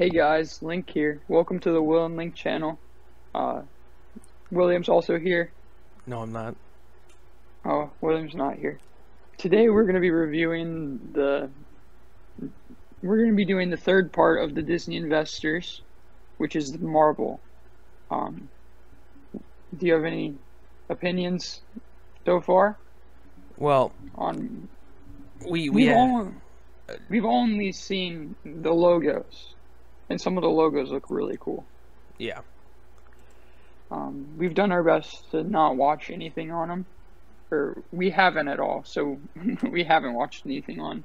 Hey guys, Link here. Welcome to the Will and Link channel. Uh, William's also here. No, I'm not. Oh, William's not here. Today we're going to be reviewing we're going to be doing the third part of the Disney Investors, which is Marvel. Do you have any opinions so far? Well, On we've we've only seen the logos, and some of the logos look really cool. yeah. We've done our best to not watch anything on them, or we haven't at all, so we haven't watched anything on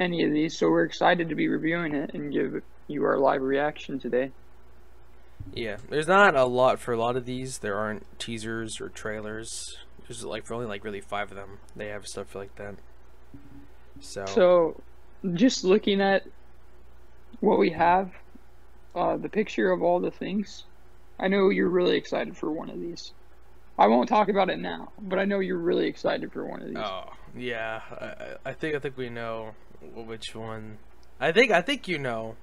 any of these, so we're excited to be reviewing it and give you our live reaction today. Yeah, there's not a lot for a lot of these. There aren't teasers or trailers. There's like for only like really 5 of them. They have stuff like that. So just looking at what we have, the picture of all the things, I know you're really excited for one of these. I won't talk about it now, but I know you're really excited for one of these. Oh yeah, I think we know which one. I think you know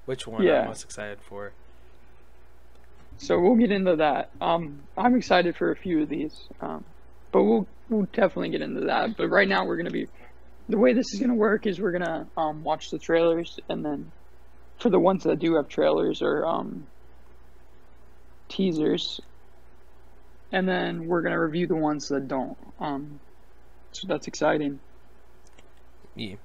which one Yeah. I'm most excited for. So we'll get into that. I'm excited for a few of these, but we'll definitely get into that. But right now the way this is gonna work is we're gonna watch the trailers, and then for the ones that do have trailers or teasers, and then we're gonna review the ones that don't. So that's exciting. Yeah.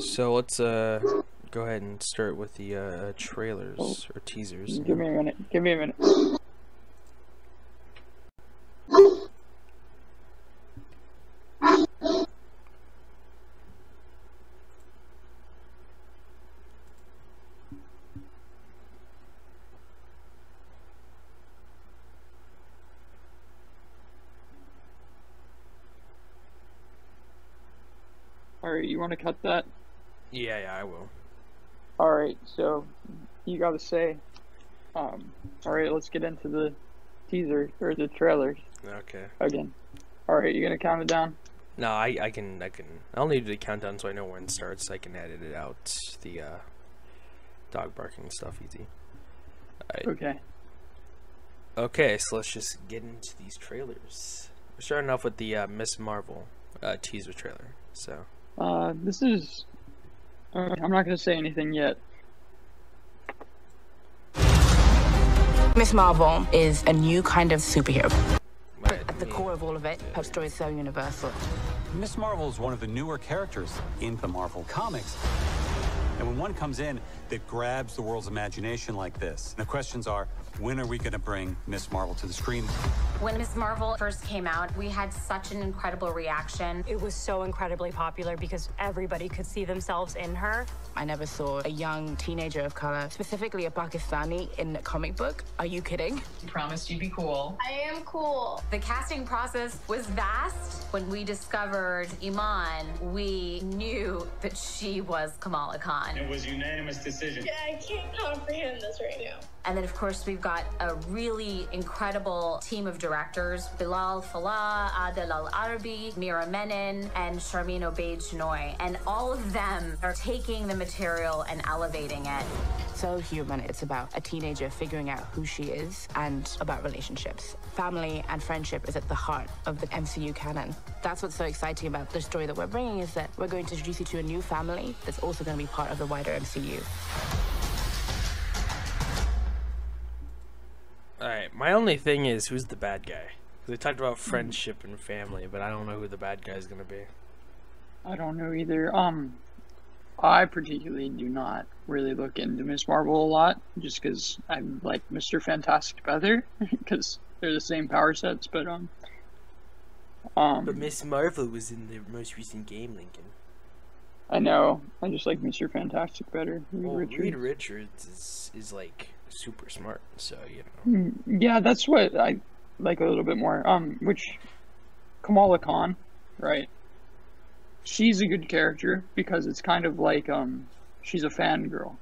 So let's go ahead and start with the trailers or teasers. Give me a minute. Give me a minute. Alright, you want to cut that? Yeah, I will. Alright, so you gotta say, alright, let's get into the teaser, or the trailers Okay. again. Alright, you gonna count it down? No, I can. I'll need the countdown so I know when it starts. I can edit it out. The dog barking stuff easy. Alright. Okay. Okay, so let's just get into these trailers. We're starting off with the Miss Marvel teaser trailer. So. This is, I'm not gonna say anything yet. Miss Marvel is a new kind of superhero. But Right, at the yeah. core of all of it, her story is so universal. Miss Marvel is one of the newer characters in the Marvel comics. And when one comes in that grabs the world's imagination like this, the questions are, when are we going to bring Miss Marvel to the screen? When Miss Marvel first came out, we had such an incredible reaction. It was so incredibly popular because everybody could see themselves in her. I never saw a young teenager of color, specifically a Pakistani, in a comic book. Are you kidding? You promised you'd be cool. I am cool. The casting process was vast. When we discovered Iman, we knew that she was Kamala Khan. It was unanimous decision. I can't comprehend this right now. And then, of course, we've got a really incredible team of directors: Bilal Fallah, Adel Al-Arabi, Mira Menon, and Sharmeen Obaid-Chinoy. And all of them are taking the material and elevating it. So human. It's about a teenager figuring out who she is and about relationships. Family and friendship is at the heart of the MCU canon. That's what's so exciting about the story that we're bringing, is that we're going to introduce you to a new family that's also going to be part of the wider MCU. Alright, my only thing is, who's the bad guy? They talked about friendship and family, but I don't know who the bad guy is gonna be. I don't know either. I particularly do not really look into Miss Marvel a lot, just because I like Mr. Fantastic better, because they're the same power sets. But But Miss Marvel was in the most recent game, Lincoln. I know. I just like Mr. Fantastic better. Well, Richards. Reed Richards is like super smart, so you know. Yeah, that's what I like a little bit more. Which Kamala Khan, right? She's a good character because it's kind of like she's a fangirl.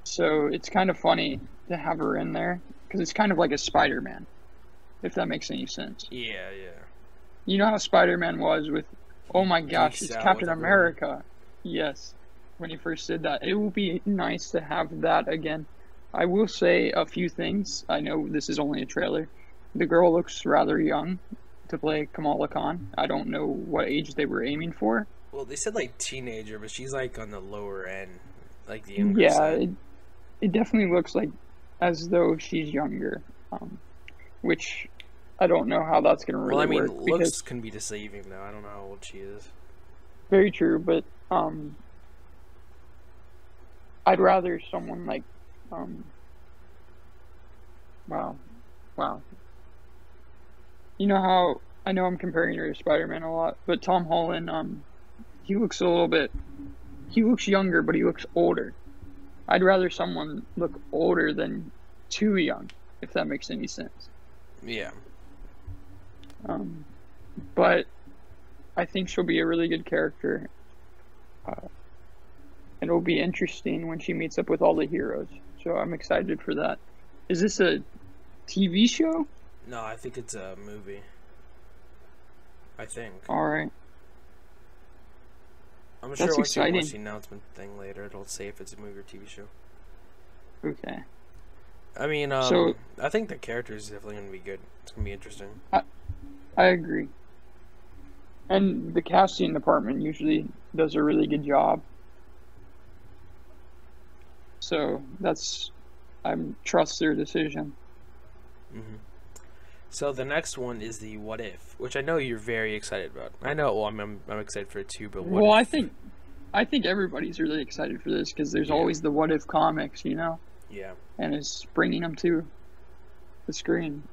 So it's kind of funny to have her in there because it's kind of like a Spider-Man, if that makes any sense. Yeah. You know how Spider-Man was with, oh my gosh, it's Geeks out Captain with everyone. America. Yes. when he first did that. It will be nice to have that again. I will say a few things. I know this is only a trailer. The girl looks rather young to play Kamala Khan. I don't know what age they were aiming for. Well, they said like teenager, but she's like on the lower end, like the younger Yeah, side. it definitely looks like as though she's younger, which I don't know how that's going to really Well, I mean, work. looks Because, can be deceiving though. I don't know how old she is. very true, but I'd rather someone like, wow. You know how, I know I'm comparing her to Spider-Man a lot, but Tom Holland, he looks he looks younger, but he looks older. I'd rather someone look older than too young, if that makes any sense. Yeah. But I think she'll be a really good character. And it'll be interesting when she meets up with all the heroes. So I'm excited for that. Is this a TV show? No, I think it's a movie. I think. Alright. I'm That's sure once you exciting. watch the announcement thing later, it'll say if it's a movie or TV show. Okay. I mean, So- I think the character is definitely going to be good. It's going to be interesting. I agree. And the casting department usually does a really good job. So I trust their decision. So the next one is the What If, which I know you're very excited about. I know, well, I'm excited for it too, but what Well, if? I think everybody's really excited for this because there's Yeah. always the What If comics, you know, Yeah. and it's bringing them to the screen.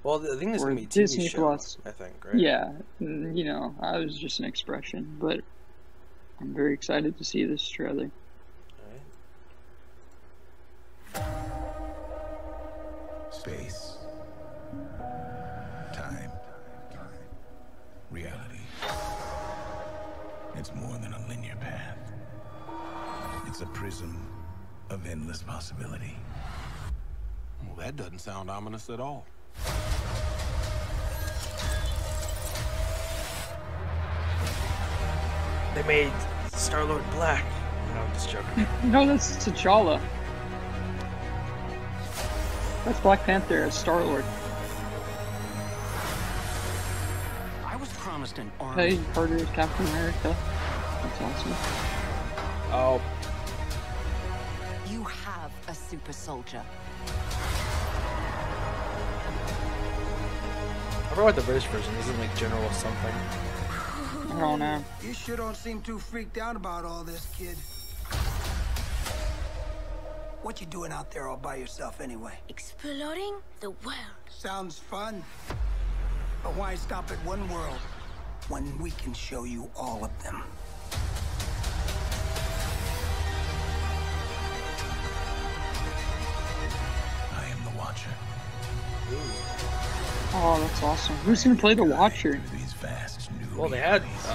Well, the thing is Or going to be a TV Disney show, Plus. I think, right? Yeah, you know, I was just an expression, but I'm very excited to see this trailer. Space. Time. Reality. It's more than a linear path. It's a prism of endless possibility. Well, that doesn't sound ominous at all. They made Star-Lord black. No, I'm just joking. No, that's T'Challa. That's Black Panther as Star-Lord. I was promised an Hey, Carter is Captain America. That's awesome. Oh, You have a super soldier. I forgot what the British version is. It like General something. I don't know. You sure don't seem too freaked out about all this, kid. What you doing out there all by yourself anyway? Exploring the world. Sounds fun. But why stop at one world when we can show you all of them? I am the Watcher. Oh, that's awesome. Who's gonna play the Watcher? Through these vast new Well, they had realities.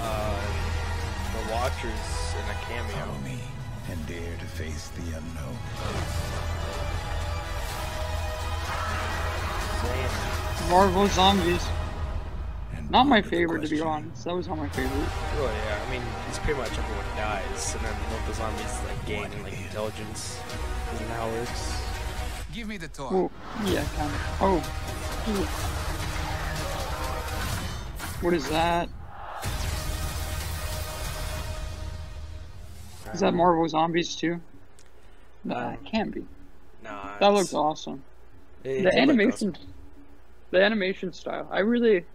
the Watchers in a Follow cameo. me and dare to face the unknown. Marvel Zombies. And Not my ponder the favorite, to be question, honest. That was not my favorite. Well, yeah, I mean, it's pretty much everyone dies, and then the zombies like gain like intelligence. Isn't that how it works? Give me the toy. Oh, yeah, kind of. Oh. Ooh. What is that? Is that Marvel Zombies too? Nah, it can't be. Nah. That looks awesome. The animation style. I really,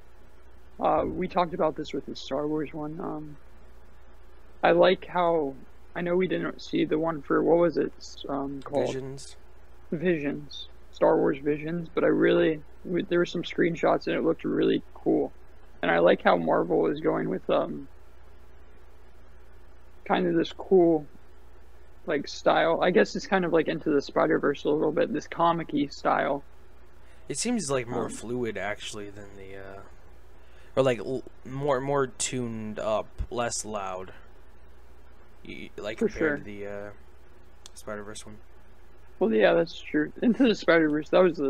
we talked about this with the Star Wars one. I like how, I know we didn't see the one for, what was it called? Visions. Visions. Star Wars Visions, but there were some screenshots and it looked really cool. And I like how Marvel is going with, kind of this cool, like, style. I guess it's kind of like Into the Spider-Verse a little bit, this comic-y style. It seems like more fluid actually than the, or like more tuned up, less loud. Like For compared sure. to the Spider-Verse one. Well, yeah, that's true. Into the Spider-Verse, that was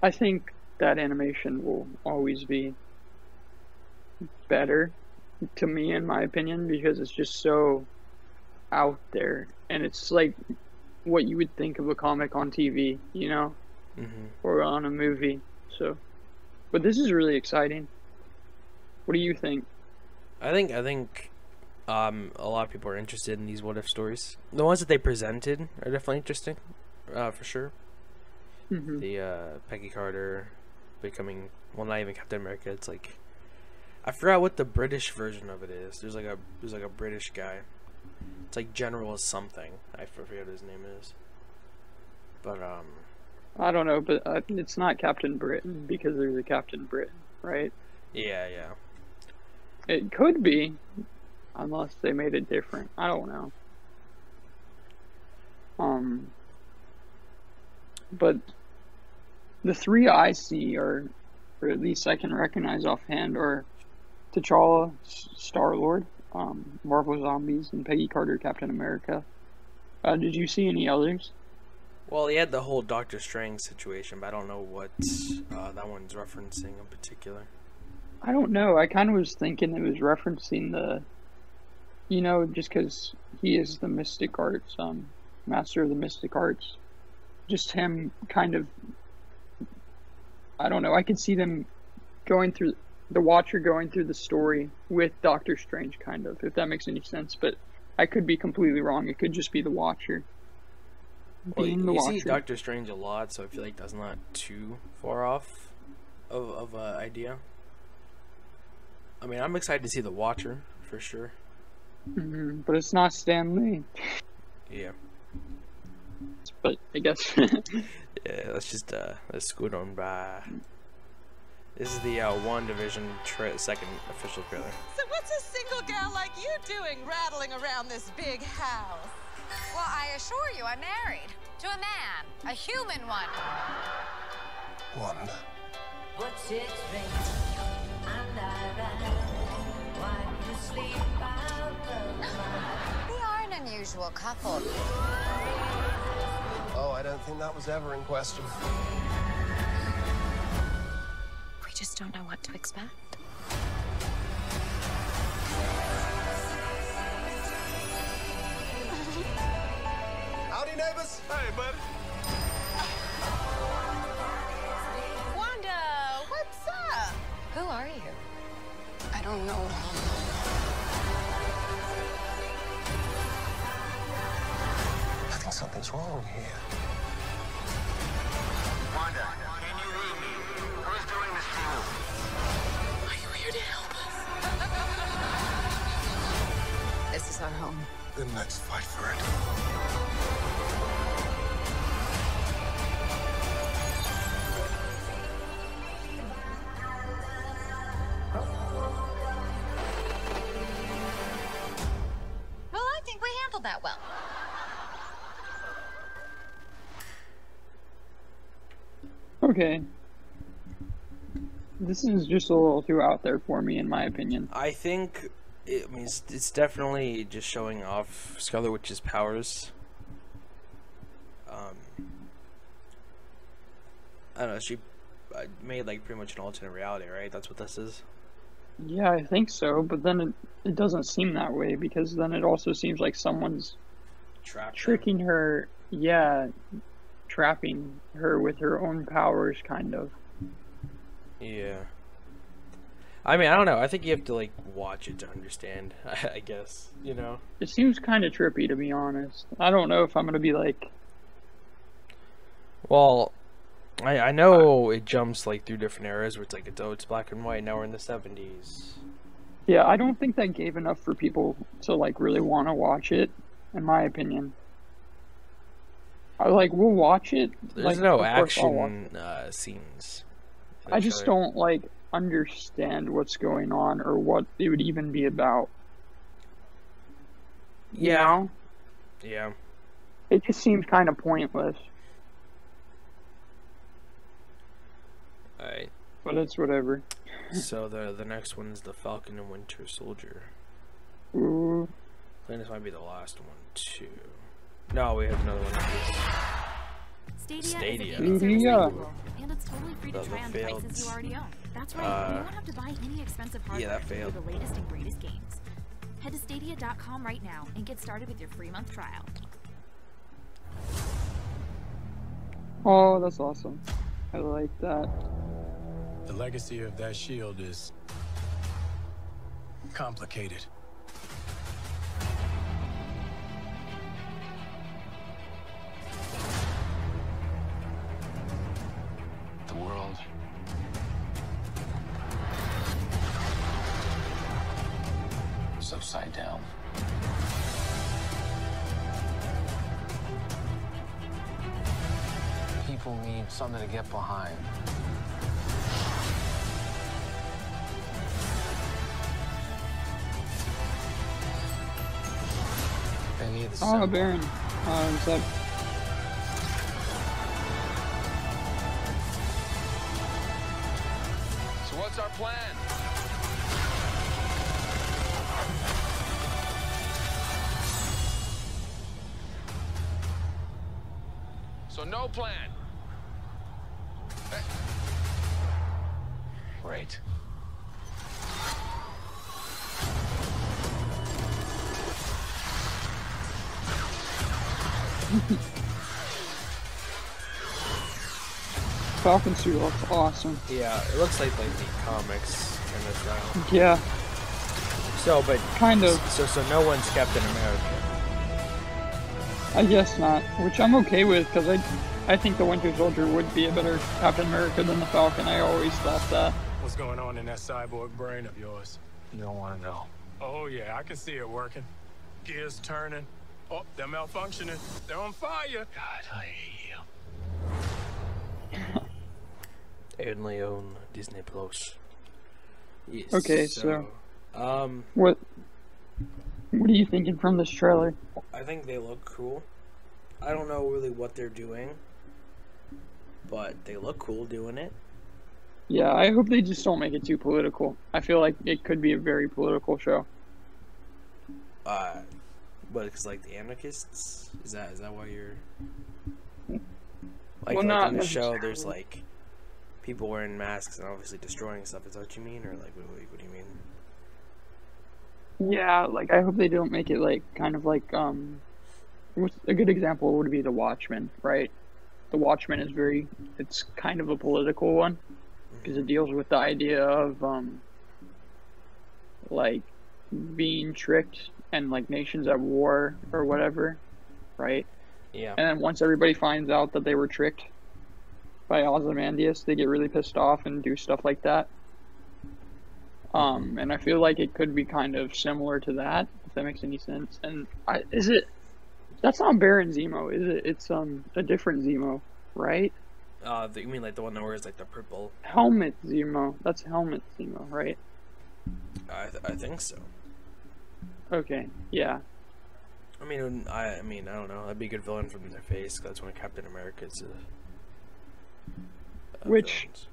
I think that animation will always be better, to me, in my opinion, because it's just so out there, and it's like what you would think of a comic on TV, you know, or on a movie. So, but this is really exciting. What do you think? I think a lot of people are interested in these what if stories. The ones that they presented are definitely interesting, for sure. The Peggy Carter becoming, well, not even Captain America. It's like, I forgot what the British version of it is. There's like a British guy. It's like General something. I forget what his name is. But I don't know, but it's not Captain Britain because there's a Captain Britain, right? Yeah. It could be, unless they made it different. I don't know. But the three I see are, or at least I can recognize offhand, are T'Challa, Star-Lord, Marvel Zombies, and Peggy Carter, Captain America. Did you see any others? Well, he had the whole Doctor Strange situation, but I don't know what that one's referencing in particular. I don't know. I kind of was thinking it was referencing the, you know, just because he is the mystic arts, master of the mystic arts. Just him kind of, I don't know. I could see them going through, the Watcher going through the story with Doctor Strange, kind of, if that makes any sense. But I could be completely wrong. It could just be the Watcher. Well, you see Doctor Strange a lot, so I feel like that's not too far off of an idea. I mean, I'm excited to see the Watcher for sure. But it's not Stan Lee. Yeah. But I guess. Yeah, let's just let's scoot on by. This is the WandaVision second official trailer. So what's a single gal like you doing rattling around this big house? Well, I assure you, I'm married to a man, a human one. Wanda. What's it and I ride while you sleep out the We are an unusual couple. Oh, I don't think that was ever in question. We just don't know what to expect. Howdy, neighbors. Hey, buddy. Wanda, what's up? Who are you? I don't know. I think something's wrong here. Wanda, can you read me? Who's doing this to you? Are you here to help us? This is our home. Then let's fight for it. Well, I think we handled that well. Okay. This is just a little too out there for me, in my opinion. I think, I mean, it's definitely just showing off Scarlet Witch's powers. I don't know, she made like pretty much an alternate reality, right? That's what this is. Yeah, I think so, but then it doesn't seem that way, because then it also seems like someone's tricking her, yeah, trapping her with her own powers, kind of. Yeah. I mean, I don't know. I think you have to, like, watch it to understand, I guess, you know? It seems kind of trippy, to be honest. I don't know if I'm going to be like... Well, I know it jumps, like, through different eras where it's like, it's black and white, now we're in the 70s. Yeah, I don't think that gave enough for people to, like, really want to watch it, in my opinion. We'll watch it. There's like, no action scenes. I just don't, like, understand what's going on or what it would even be about. Yeah. You know? Yeah. It just seems kind of pointless. Alright. But it's whatever. So the next one is the Falcon and Winter Soldier. Ooh. I think this might be the last one too. No, we have another one. Stadia. And it's totally free to try on devices you already own. That's right. You don't have to buy any expensive hardware that failed. for the latest and greatest games. Head to stadia.com right now and get started with your free month trial. Oh, that's awesome. I like that. The legacy of that shield is complicated. The world is upside down. People need something to get behind. They need the symbol. Oh, Baron. What's up? So what's our plan? So no plan. Great. Falcon suit looks awesome. Yeah, it looks like the comics kind of style. Yeah. So, but kind of. So no one's Captain America. I guess not, which I'm okay with because I think the Winter Soldier would be a better Captain America than the Falcon. I always thought that. What's going on in that cyborg brain of yours? You don't want to know. Oh yeah, I can see it working. Gears turning. Oh, they're malfunctioning. They're on fire. God, I hate you. Only own Disney Plus. Yes, Okay, so what are you thinking from this trailer? I think they look cool. I don't know really what they're doing, but they look cool doing it. Yeah, I hope they just don't make it too political. I feel like it could be a very political show. But it's like the anarchists? Is that why you're like, well, like not in the show? There's like people wearing masks and obviously destroying stuff. Is that what you mean, or like what do you mean? Yeah, like I hope they don't make it like kind of like what's a good example would be The Watchmen, right? The Watchmen is it's kind of a political one because it deals with the idea of like being tricked and like nations at war or whatever, right? Yeah. And then once everybody finds out that they were tricked by Ozymandias, they get really pissed off and do stuff like that. And I feel like it could be kind of similar to that, if that makes any sense. And that's not Baron Zemo, is it? It's a different Zemo, right? You mean like the one that wears like the purple Helmet Zemo. That's Helmet Zemo, right? I think so. Okay, yeah. I mean, I don't know. That'd be a good villain from their face. 'Cause that's one of Captain America's. Which villains.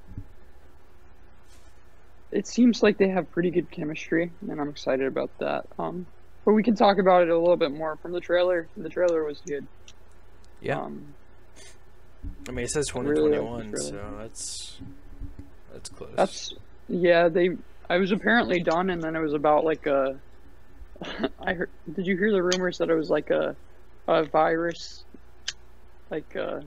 It seems like they have pretty good chemistry, and I'm excited about that. But we can talk about it a little bit more from the trailer. The trailer was good. Yeah. I mean, it says 2021, really so that's close. I was apparently done, and then it was about like a. Did you hear the rumors that it was like a virus, like a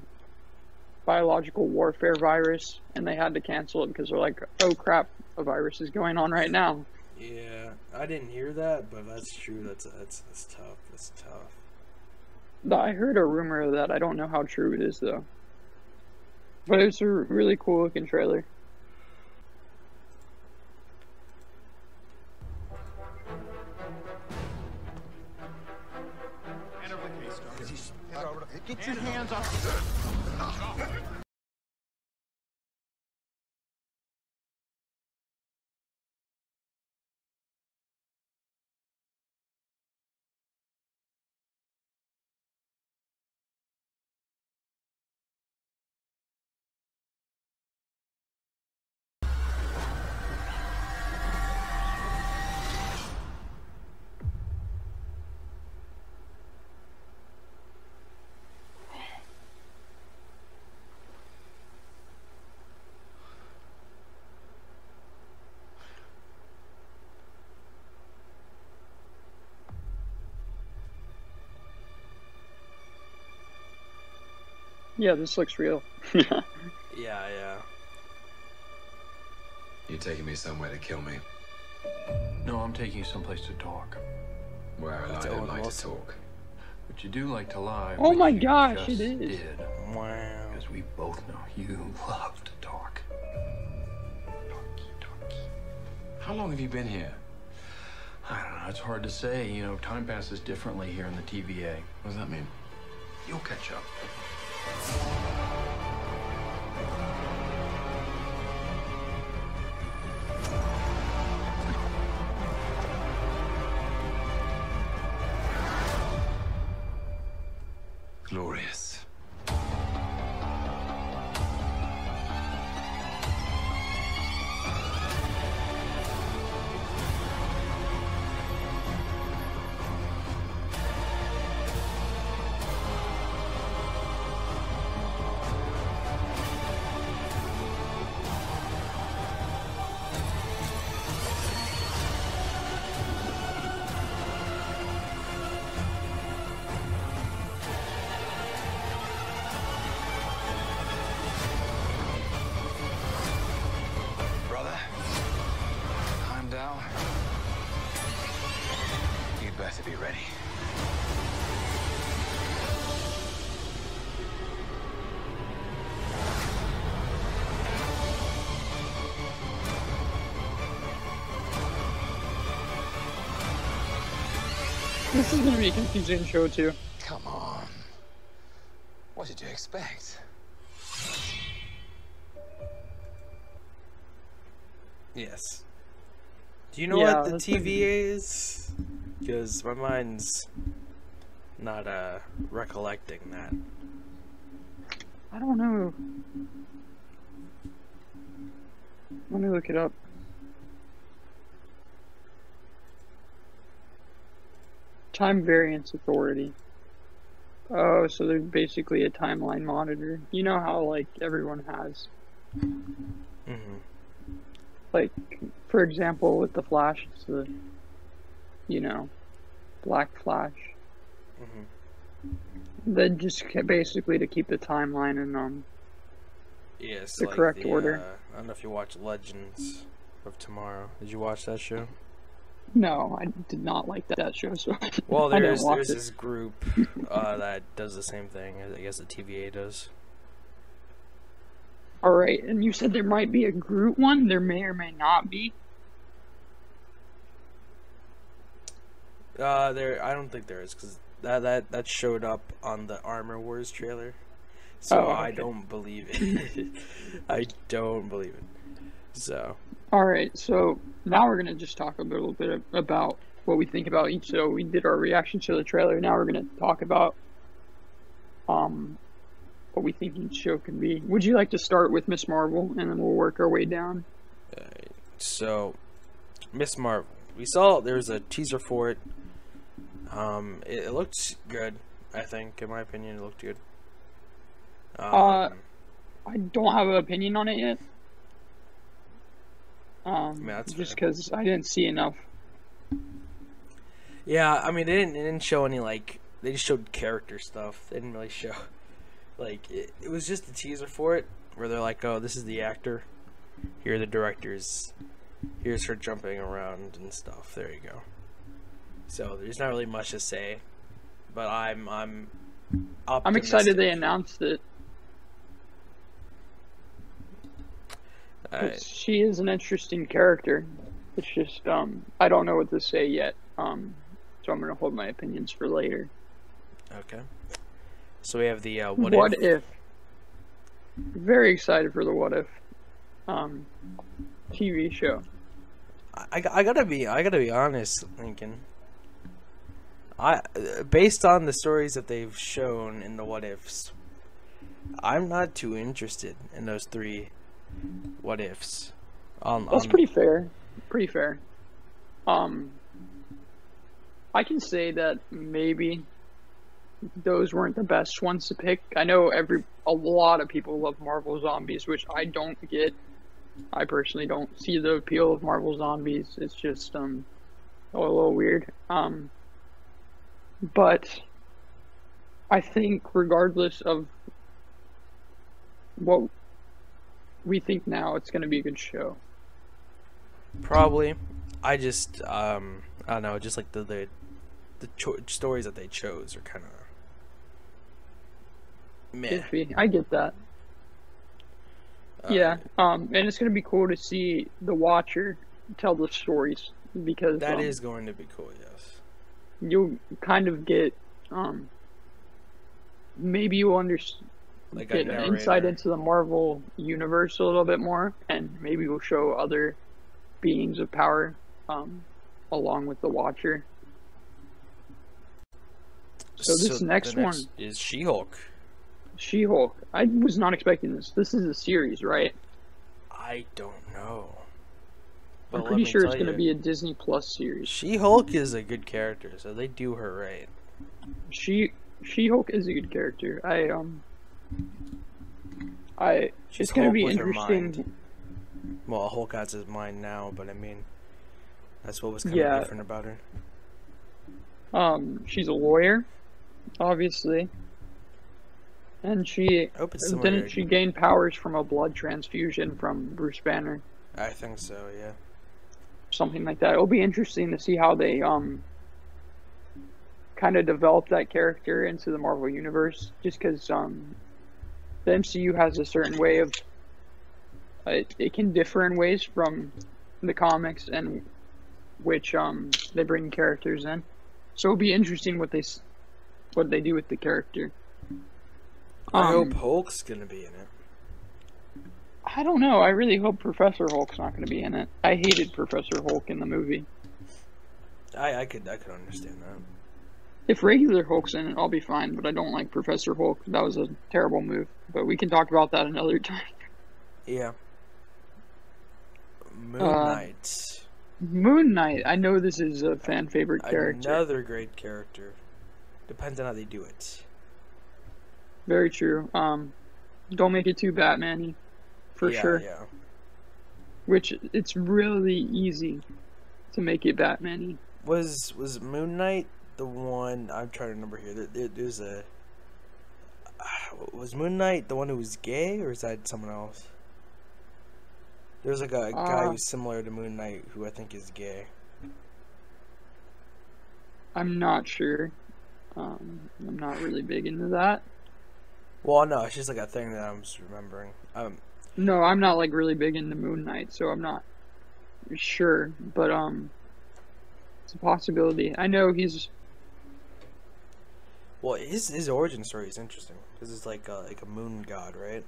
biological warfare virus, and they had to cancel it because they're like, oh crap, a virus is going on right now. Yeah, I didn't hear that, but that's true. That's tough. That's tough. I heard a rumor of that. I don't know how true it is though. But it was a really cool looking trailer. Get your hands off. Yeah, this looks real. Yeah, yeah. You taking me somewhere to kill me? No, I'm taking you someplace to talk. Well, I don't like to talk. But you do like to lie. Oh which my you gosh, just it is. Did. Wow. Because we both know you love to talk. How long have you been here? I don't know. It's hard to say. You know, time passes differently here in the TVA. What does that mean? You'll catch up. Glorious. Brother, I'm down. You better be ready. This is gonna be a confusing show too. Come on. What did you expect? Yes. Do you know Yeah, what the that's TVA is? Because my mind's not recollecting that. I don't know. Let me look it up. Time Variance Authority. Oh, so they're basically a timeline monitor. You know how, like, everyone has. Mm-hmm. Like, for example, with the Flash, it's the, you know, Black Flash. Mm-hmm. Then just basically to keep the timeline in Yes, the like correct order. I don't know if you watch Legends of Tomorrow. Did you watch that show? No, I did not like that show, so Well, I didn't there's watch it. this group that does the same thing. I guess the TVA does. Alright, and you said there might be a Groot one? There may or may not be. There. I don't think there is, because that showed up on the Armor Wars trailer. So Oh, I okay. don't believe it. I don't believe it. So. Alright, so now we're going to just talk a little bit about what we think about each. So we did our reaction to the trailer. Now we're going to talk about what we think each show can be. Would you like to start with Miss Marvel, and then we'll work our way down? So, Miss Marvel. We saw there was a teaser for it. It looked good, I think. In my opinion, it looked good. I don't have an opinion on it yet. That's just fair. because I didn't see enough. Yeah, I mean, they didn't show any, like, they just showed character stuff. They didn't really show, like, it was just a teaser for it, where they're like, oh, this is the actor, here are the directors, here's her jumping around and stuff. There you go. So there's not really much to say, but I'm optimistic. I'm excited they announced it. She is an interesting character. It's just I don't know what to say yet. So I'm gonna hold my opinions for later. Okay. So we have the What if? Very excited for the What If TV show. I gotta be honest, Lincoln. Based on the stories that they've shown in the What Ifs, I'm not too interested in those 3 What Ifs. That's pretty fair. Pretty fair. I can say that maybe those weren't the best ones to pick. I know a lot of people love Marvel Zombies, which I don't get. I personally don't see the appeal of Marvel Zombies. It's just a little weird. But I think regardless of what we think now, it's going to be a good show. Probably. I just I don't know, just like the stories that they chose are kind of meh. Iffy. I get that. Yeah, and it's going to be cool to see the Watcher tell the stories, because that is going to be cool, yes. You'll kind of get maybe you'll get an insight into the Marvel universe a little bit more, and maybe we'll show other beings of power along with the Watcher. So this next one is She-Hulk. She-Hulk. I was not expecting this. This is a series, right? I don't know. I'm pretty sure it's going to be a Disney Plus series. She-Hulk is a good character, so they do her right. She-Hulk is a good character. It's going to be interesting. Well, Hulk has his mind now, but I mean, that's what was kind of different about her. She's a lawyer, obviously, and didn't she gain powers from a blood transfusion from Bruce Banner? I think so, yeah. Something like that. It'll be interesting to see how they kind of develop that character into the Marvel universe, just because the MCU has a certain way of it can differ in ways from the comics and which they bring characters in. So it'll be interesting what they do with the character. I hope Hulk's gonna be in it. I don't know. I really hope Professor Hulk's not gonna be in it. I hated Professor Hulk in the movie. I could understand that. If regular Hulk's in it, I'll be fine, but I don't like Professor Hulk. That was a terrible move. But we can talk about that another time. Yeah. Moon Knight. Moon Knight. I know this is a fan favorite character. Another great character. Depends on how they do it. Very true. Don't make it too Batman-y, for sure. Yeah. Which it's really easy to make it Batman-y. Was Moon Knight the one? I'm trying to remember here. There's a. Was Moon Knight the one who was gay, or is that someone else? There's like a guy who's similar to Moon Knight who I think is gay. I'm not sure. I'm not really big into that. Well, no, it's just like a thing that I'm just remembering. No, I'm not like really big into Moon Knight, so I'm not sure. But it's a possibility. I know he's. Well, his origin story is interesting because it's like a moon god, right?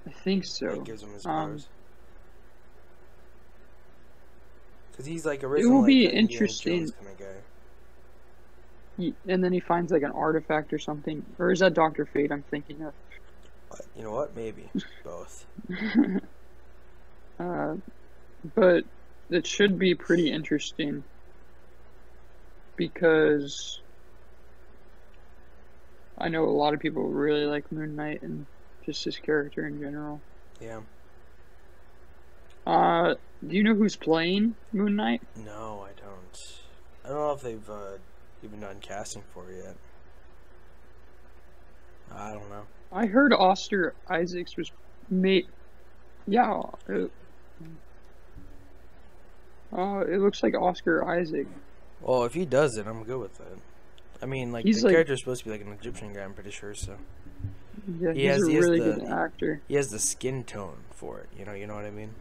I think so. That gives him his powers. Because he's like It originally will be like interesting. kind of guy. And then he finds like an artifact or something. Or is that Dr. Fate I'm thinking of? You know what? Maybe. Both. But it should be pretty interesting. Because I know a lot of people really like Moon Knight and just his character in general. Yeah. Do you know who's playing Moon Knight? No, I don't. I don't know if they've even done casting for it yet. I don't know. I heard Oscar Isaacs was made. Yeah. It looks like Oscar Isaac. Well, if he does it, I'm good with it. I mean, like, He's the like- character's supposed to be like an Egyptian guy, I'm pretty sure, so. Yeah, He he's has- a he has really the- good actor. He has the skin tone for it, you know what I mean?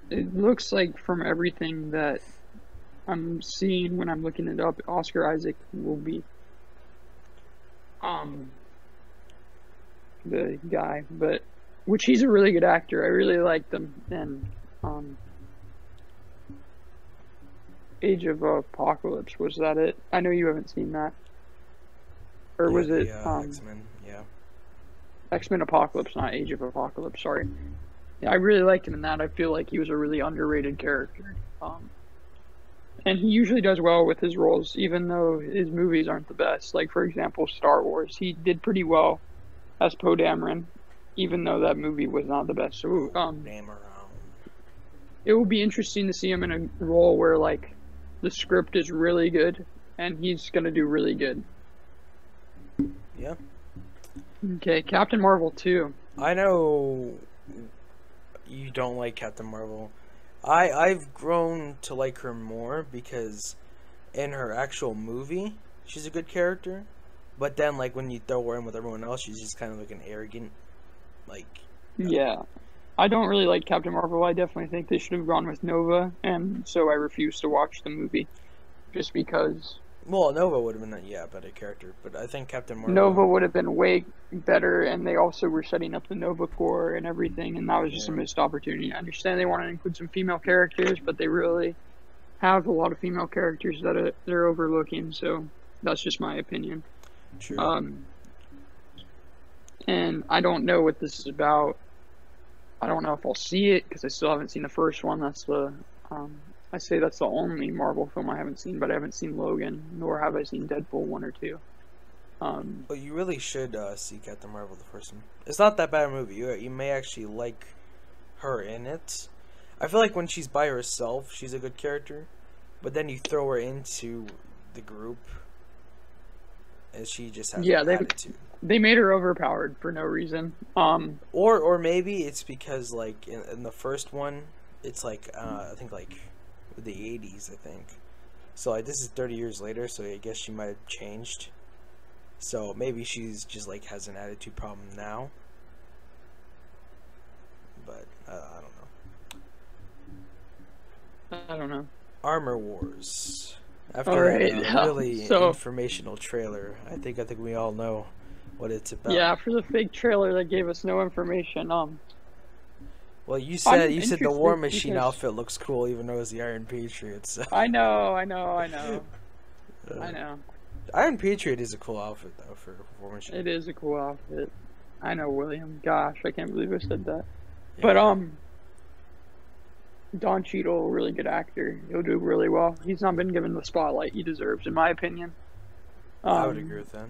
It looks like from everything that I'm seeing when I'm looking it up, Oscar Isaac will be the guy, but which he's a really good actor. I really liked him in Age of Apocalypse. Was that it? I know you haven't seen that. Or was it X-Men, yeah. X-Men Apocalypse, not Age of Apocalypse, sorry. Yeah, I really liked him in that. I feel like he was a really underrated character. And he usually does well with his roles, even though his movies aren't the best. Like, for example, Star Wars. He did pretty well as Poe Dameron, even though that movie was not the best. So, it will be interesting to see him in a role where, like, the script is really good, and he's going to do really good. Yeah. Okay, Captain Marvel 2. I know you don't like Captain Marvel. I've grown to like her more because in her actual movie, she's a good character. But then, like, when you throw her in with everyone else, she's just kind of like an arrogant, like... Yeah. I don't really like Captain Marvel. I definitely think they should have gone with Nova, and so I refuse to watch the movie. Just because... Well, Nova would have been a better character, but I think Captain Marvel... Nova would have been way better, and they also were setting up the Nova Corps and everything, and that was just a missed opportunity. I understand they want to include some female characters, but they really have a lot of female characters that they're overlooking, so that's just my opinion. True. And I don't know what this is about. I don't know if I'll see it, because I still haven't seen the first one. That's the... I say that's the only Marvel film I haven't seen, but I haven't seen Logan, nor have I seen Deadpool 1 or 2. Well, you really should see Captain Marvel, the first one. It's not that bad a movie. You may actually like her in it. I feel like when she's by herself, she's a good character, but then you throw her into the group, and she just has an attitude. They made her overpowered for no reason. Or maybe it's because, like, in the first one, it's like I think like the 80s, I think. So like this is 30 years later, so I guess she might have changed. So maybe she's just like has an attitude problem now. But I don't know. Armor Wars. After Alright, that really informational trailer, I think we all know what it's about. Yeah, for the fake trailer that gave us no information. Well, you said the War Machine outfit looks cool, even though it's the Iron Patriot. So. I know. Iron Patriot is a cool outfit, though, for War Machine. It is a cool outfit. I know, William. Gosh, I can't believe I said that. Yeah. But Don Cheadle, really good actor. He'll do really well. He's not been given the spotlight he deserves, in my opinion. I would agree with that.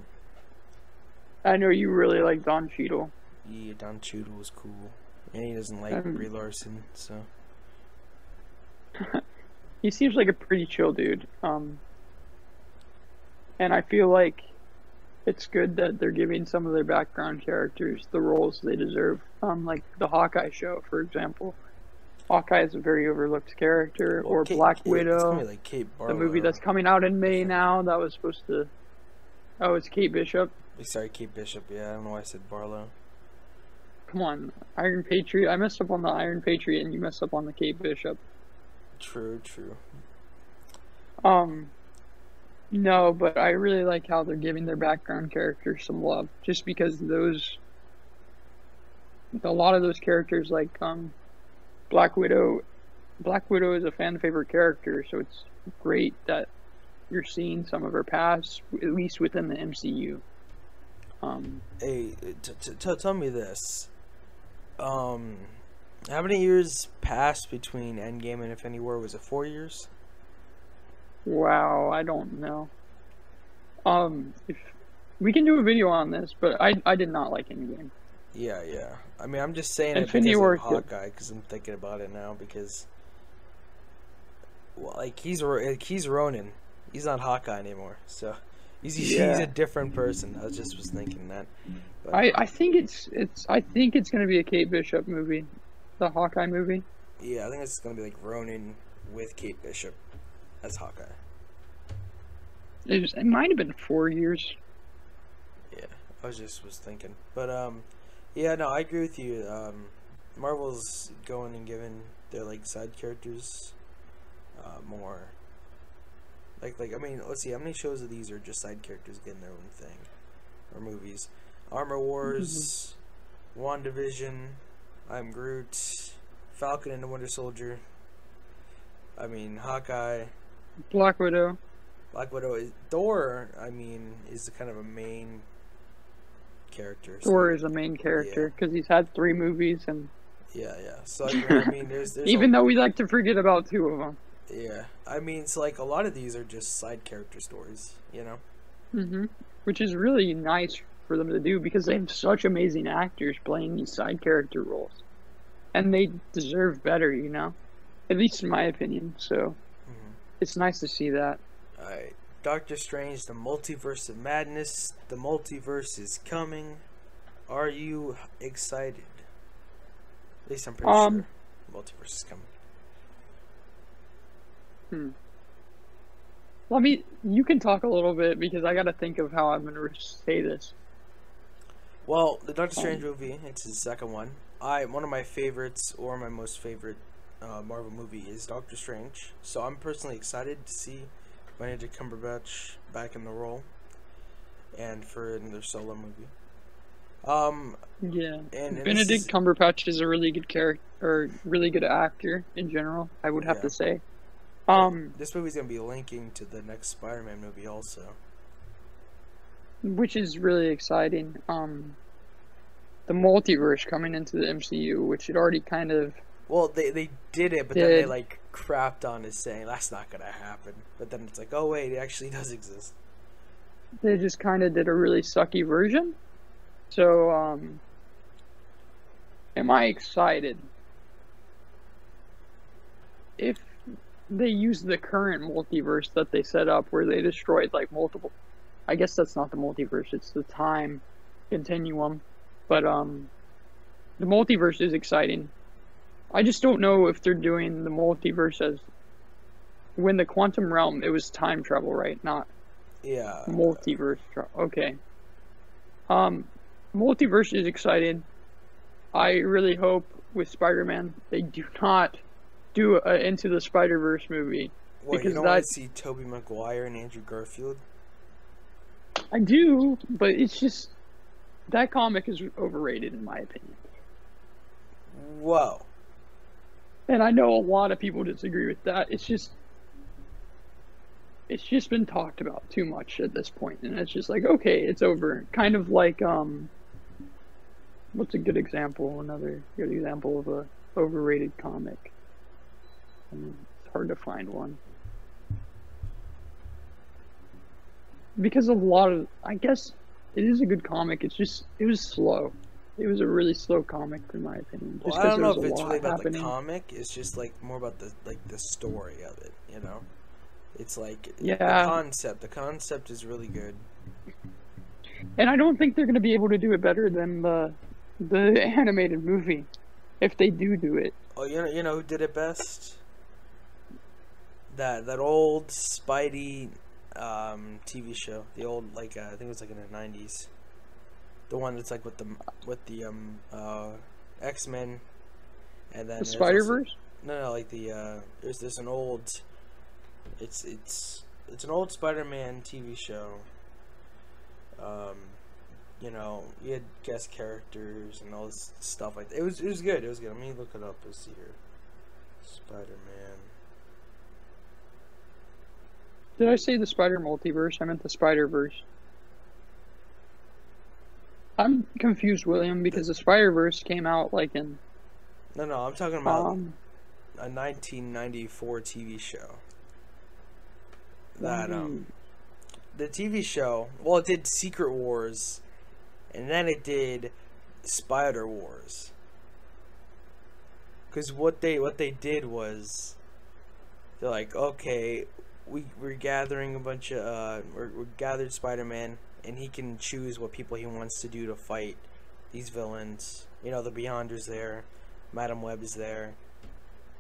I know you really like Don Cheadle. Yeah, Don Cheadle was cool. And he doesn't like Brie Larson, so... He seems like a pretty chill dude. And I feel like it's good that they're giving some of their background characters the roles they deserve. Like the Hawkeye show, for example. Hawkeye is a very overlooked character, or Black Widow. It's like Kate Barlow. The movie that's coming out in May now, that was supposed to... Oh, it's Kate Bishop? Sorry, Kate Bishop, yeah, I don't know why I said Barlow. Come on, Iron Patriot. I messed up on the Iron Patriot, and you messed up on the Kate Bishop. True. No, but I really like how they're giving their background characters some love, just because a lot of those characters, like Black Widow is a fan favorite character, so it's great that you're seeing some of her past, at least within the MCU. Hey, tell me this. How many years passed between Endgame and Infinity War? Was it 4 years? Wow, I don't know. If we can do a video on this, but I did not like Endgame. Yeah. I mean, I'm just saying Infinity it because War of Hawkeye, because I'm thinking about it now, because... Well, like, he's Ronin. He's not Hawkeye anymore, so... He's a different person. I was thinking that. But, I think it's gonna be a Kate Bishop movie, the Hawkeye movie. Yeah, I think it's gonna be like Ronin with Kate Bishop as Hawkeye. It might have been 4 years. Yeah, I was thinking, but yeah, no, I agree with you. Marvel's going and giving their like side characters more. Like I mean, let's see, how many shows of these are just side characters getting their own thing, or movies? Armor Wars, WandaVision, I'm Groot, Falcon and the Winter Soldier. I mean, Hawkeye, Black Widow. Thor. I mean, is kind of a main character. Thor is a main character because he's had 3 movies and. Yeah. So I mean, there's even though we like to forget about 2 of them. Yeah, I mean, it's like a lot of these are just side character stories, you know? Which is really nice for them to do because they have such amazing actors playing these side character roles. And they deserve better, you know? At least in my opinion, so it's nice to see that. Alright, Doctor Strange, the Multiverse of Madness. The multiverse is coming. are you excited? At least I'm pretty sure Multiverse is coming. You can talk a little bit because I gotta think of how I'm gonna say this. Well, the Doctor Strange movie, it's his second one. One of my favorites, or my most favorite Marvel movie is Doctor Strange. So I'm personally excited to see Benedict Cumberbatch back in the role, and for another solo movie. Yeah, and Benedict Cumberbatch is a really good character, or really good actor in general. I would have to say. This movie's gonna be linking to the next Spider-Man movie also, which is really exciting. The multiverse coming into the MCU, which it already kind of. Well, they did it, but then they like crapped on it, saying that's not gonna happen. But then it's like, oh wait, it actually does exist. They just kind of did a really sucky version. So, am I excited? If they use the current multiverse that they set up, where they destroyed like multiple. I guess that's not the multiverse; it's the time continuum. But the multiverse is exciting. I just don't know if they're doing the multiverse as when the quantum realm. It was time travel, right? Not multiverse. Okay. Multiverse is exciting. I really hope with Spider-Man they do not do Into the Spider-Verse movie. What, because you don't want to see Tobey Maguire and Andrew Garfield? I do, but it's just that comic is overrated in my opinion. Whoa. And I know a lot of people disagree with that. It's just been talked about too much at this point, and it's just like, okay, it's over. Kind of like what's a good example? Another good example of a overrated comic. It's hard to find one. Because of a lot of, I guess it is a good comic. It's just, it was slow. It was a really slow comic, in my opinion. Well, I don't know if it's really about the comic. It's just like more about the story of it. You know, it's like the concept. The concept is really good. And I don't think they're going to be able to do it better than the animated movie, if they do it. Oh, you know who did it best? That old Spidey TV show. The old, like, I think it was like in the 90s. The one that's like with the X-Men, and then the Spider-Verse. No, like the there's an old. It's an old Spider-Man TV show. You know, you had guest characters and all this stuff like that. It was good. It was good. Let me look it up. Let's see here. Spider-Man. Did I say the Spider Multiverse? I meant the Spider-Verse. I'm confused, William, because the Spider-Verse came out like in... No, I'm talking about a 1994 TV show. That, the TV show, well, it did Secret Wars, and then it did Spider Wars. Because what they did was, they're like, okay, we're gathering a bunch of, we gathered Spider-Man, and he can choose what people he wants to do to fight these villains. You know, the Beyonders there, Madam Web is there.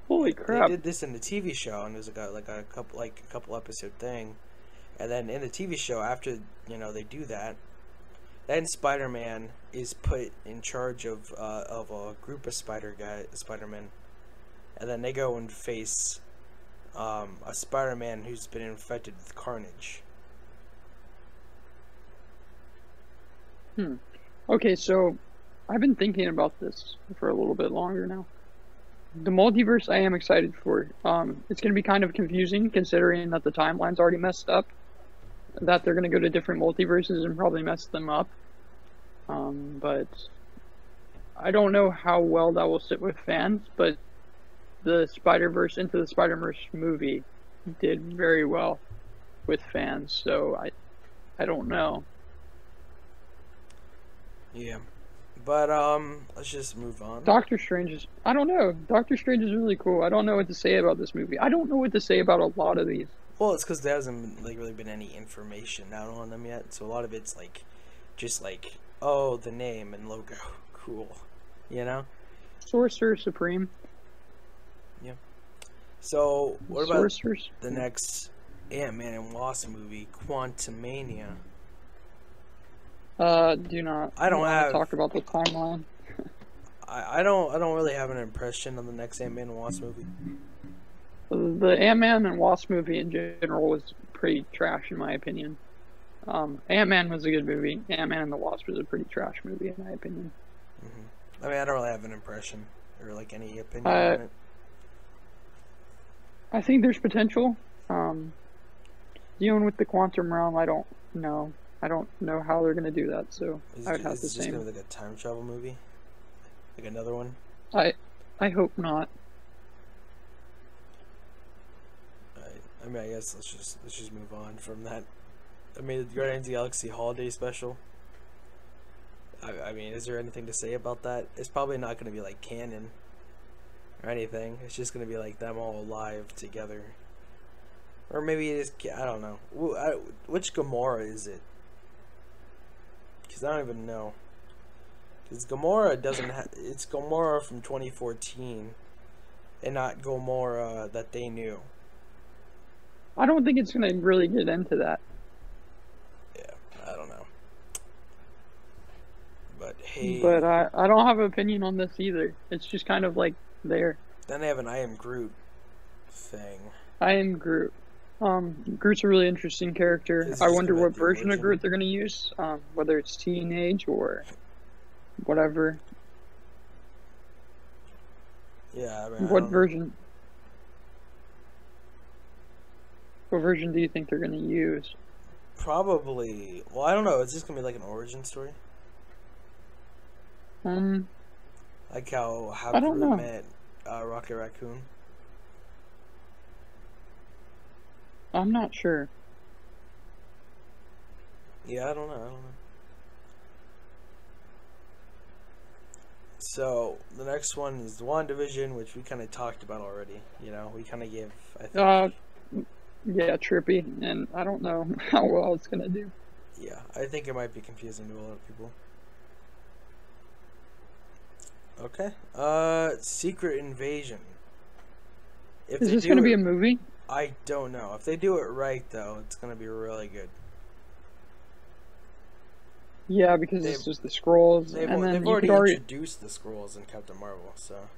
Holy crap! They did this in the TV show, and there's a couple episode thing, and then in the TV show, after they do that, then Spider-Man is put in charge of a group of Spider-Men, and then they go and face a Spider-Man who's been infected with Carnage. Okay, so I've been thinking about this for a little bit longer now. The multiverse I am excited for. It's going to be kind of confusing considering that the timeline's already messed up. That they're going to go to different multiverses and probably mess them up. But I don't know how well that will sit with fans, but the Spider-Verse Into the Spider-Verse movie did very well with fans, so I don't know. Yeah. But let's just move on. Doctor Strange is, I don't know. Doctor Strange is really cool. I don't know what to say about this movie. I don't know what to say about a lot of these. Well, it's because there hasn't really been any information out on them yet. So a lot of it's just oh, the name and logo, cool. You know? Sorcerer Supreme. Yeah. So, what about Sorcerers? the next Ant-Man and Wasp movie, Quantumania? Do not. I don't want have- to talk about the timeline. I don't really have an impression on the next Ant-Man and Wasp movie. The Ant-Man and Wasp movie in general was pretty trash in my opinion. Ant-Man was a good movie. Ant-Man and the Wasp was a pretty trash movie in my opinion. I mean, I don't really have an impression or like any opinion on it. I think there's potential. Dealing with the quantum realm, I don't know. I don't know how they're gonna do that, so I would have to Is this say. gonna be like a time travel movie? Like another one? I hope not. I mean, I guess let's just move on from that. I mean, the Guardians of the Galaxy Holiday Special. I mean, is there anything to say about that? It's probably not going to be like canon or anything. It's just going to be like them all live together, or maybe it is. I don't know. Which Gamora is it? Because I don't even know. Because Gamora doesn't have. It's Gamora from 2014, and not Gamora that they knew. I don't think it's gonna really get into that. Yeah, I don't know. But hey. But I don't have an opinion on this either. It's just kind of like there. Then they have an I Am Groot thing. I Am Groot. Groot's a really interesting character. I wonder what version of Groot they're gonna use. Whether it's teenage or whatever. Yeah, I mean, What version do you think they're gonna use? Probably. Well, I don't know. Is this gonna be like an origin story? Like how I don't Groot know. met Rocket Raccoon. I'm not sure. Yeah, I don't know. So the next one is the WandaVision, which we kind of talked about already. You know, we kind of gave. I think. Yeah, trippy, and I don't know how well it's gonna do. Yeah, I think it might be confusing to a lot of people. Okay. Secret Invasion. Is this gonna be a movie? I don't know. If they do it right, though, it's gonna be really good. Yeah, because it's just the scrolls, They've and then you already could already. introduced the scrolls in Captain Marvel, so.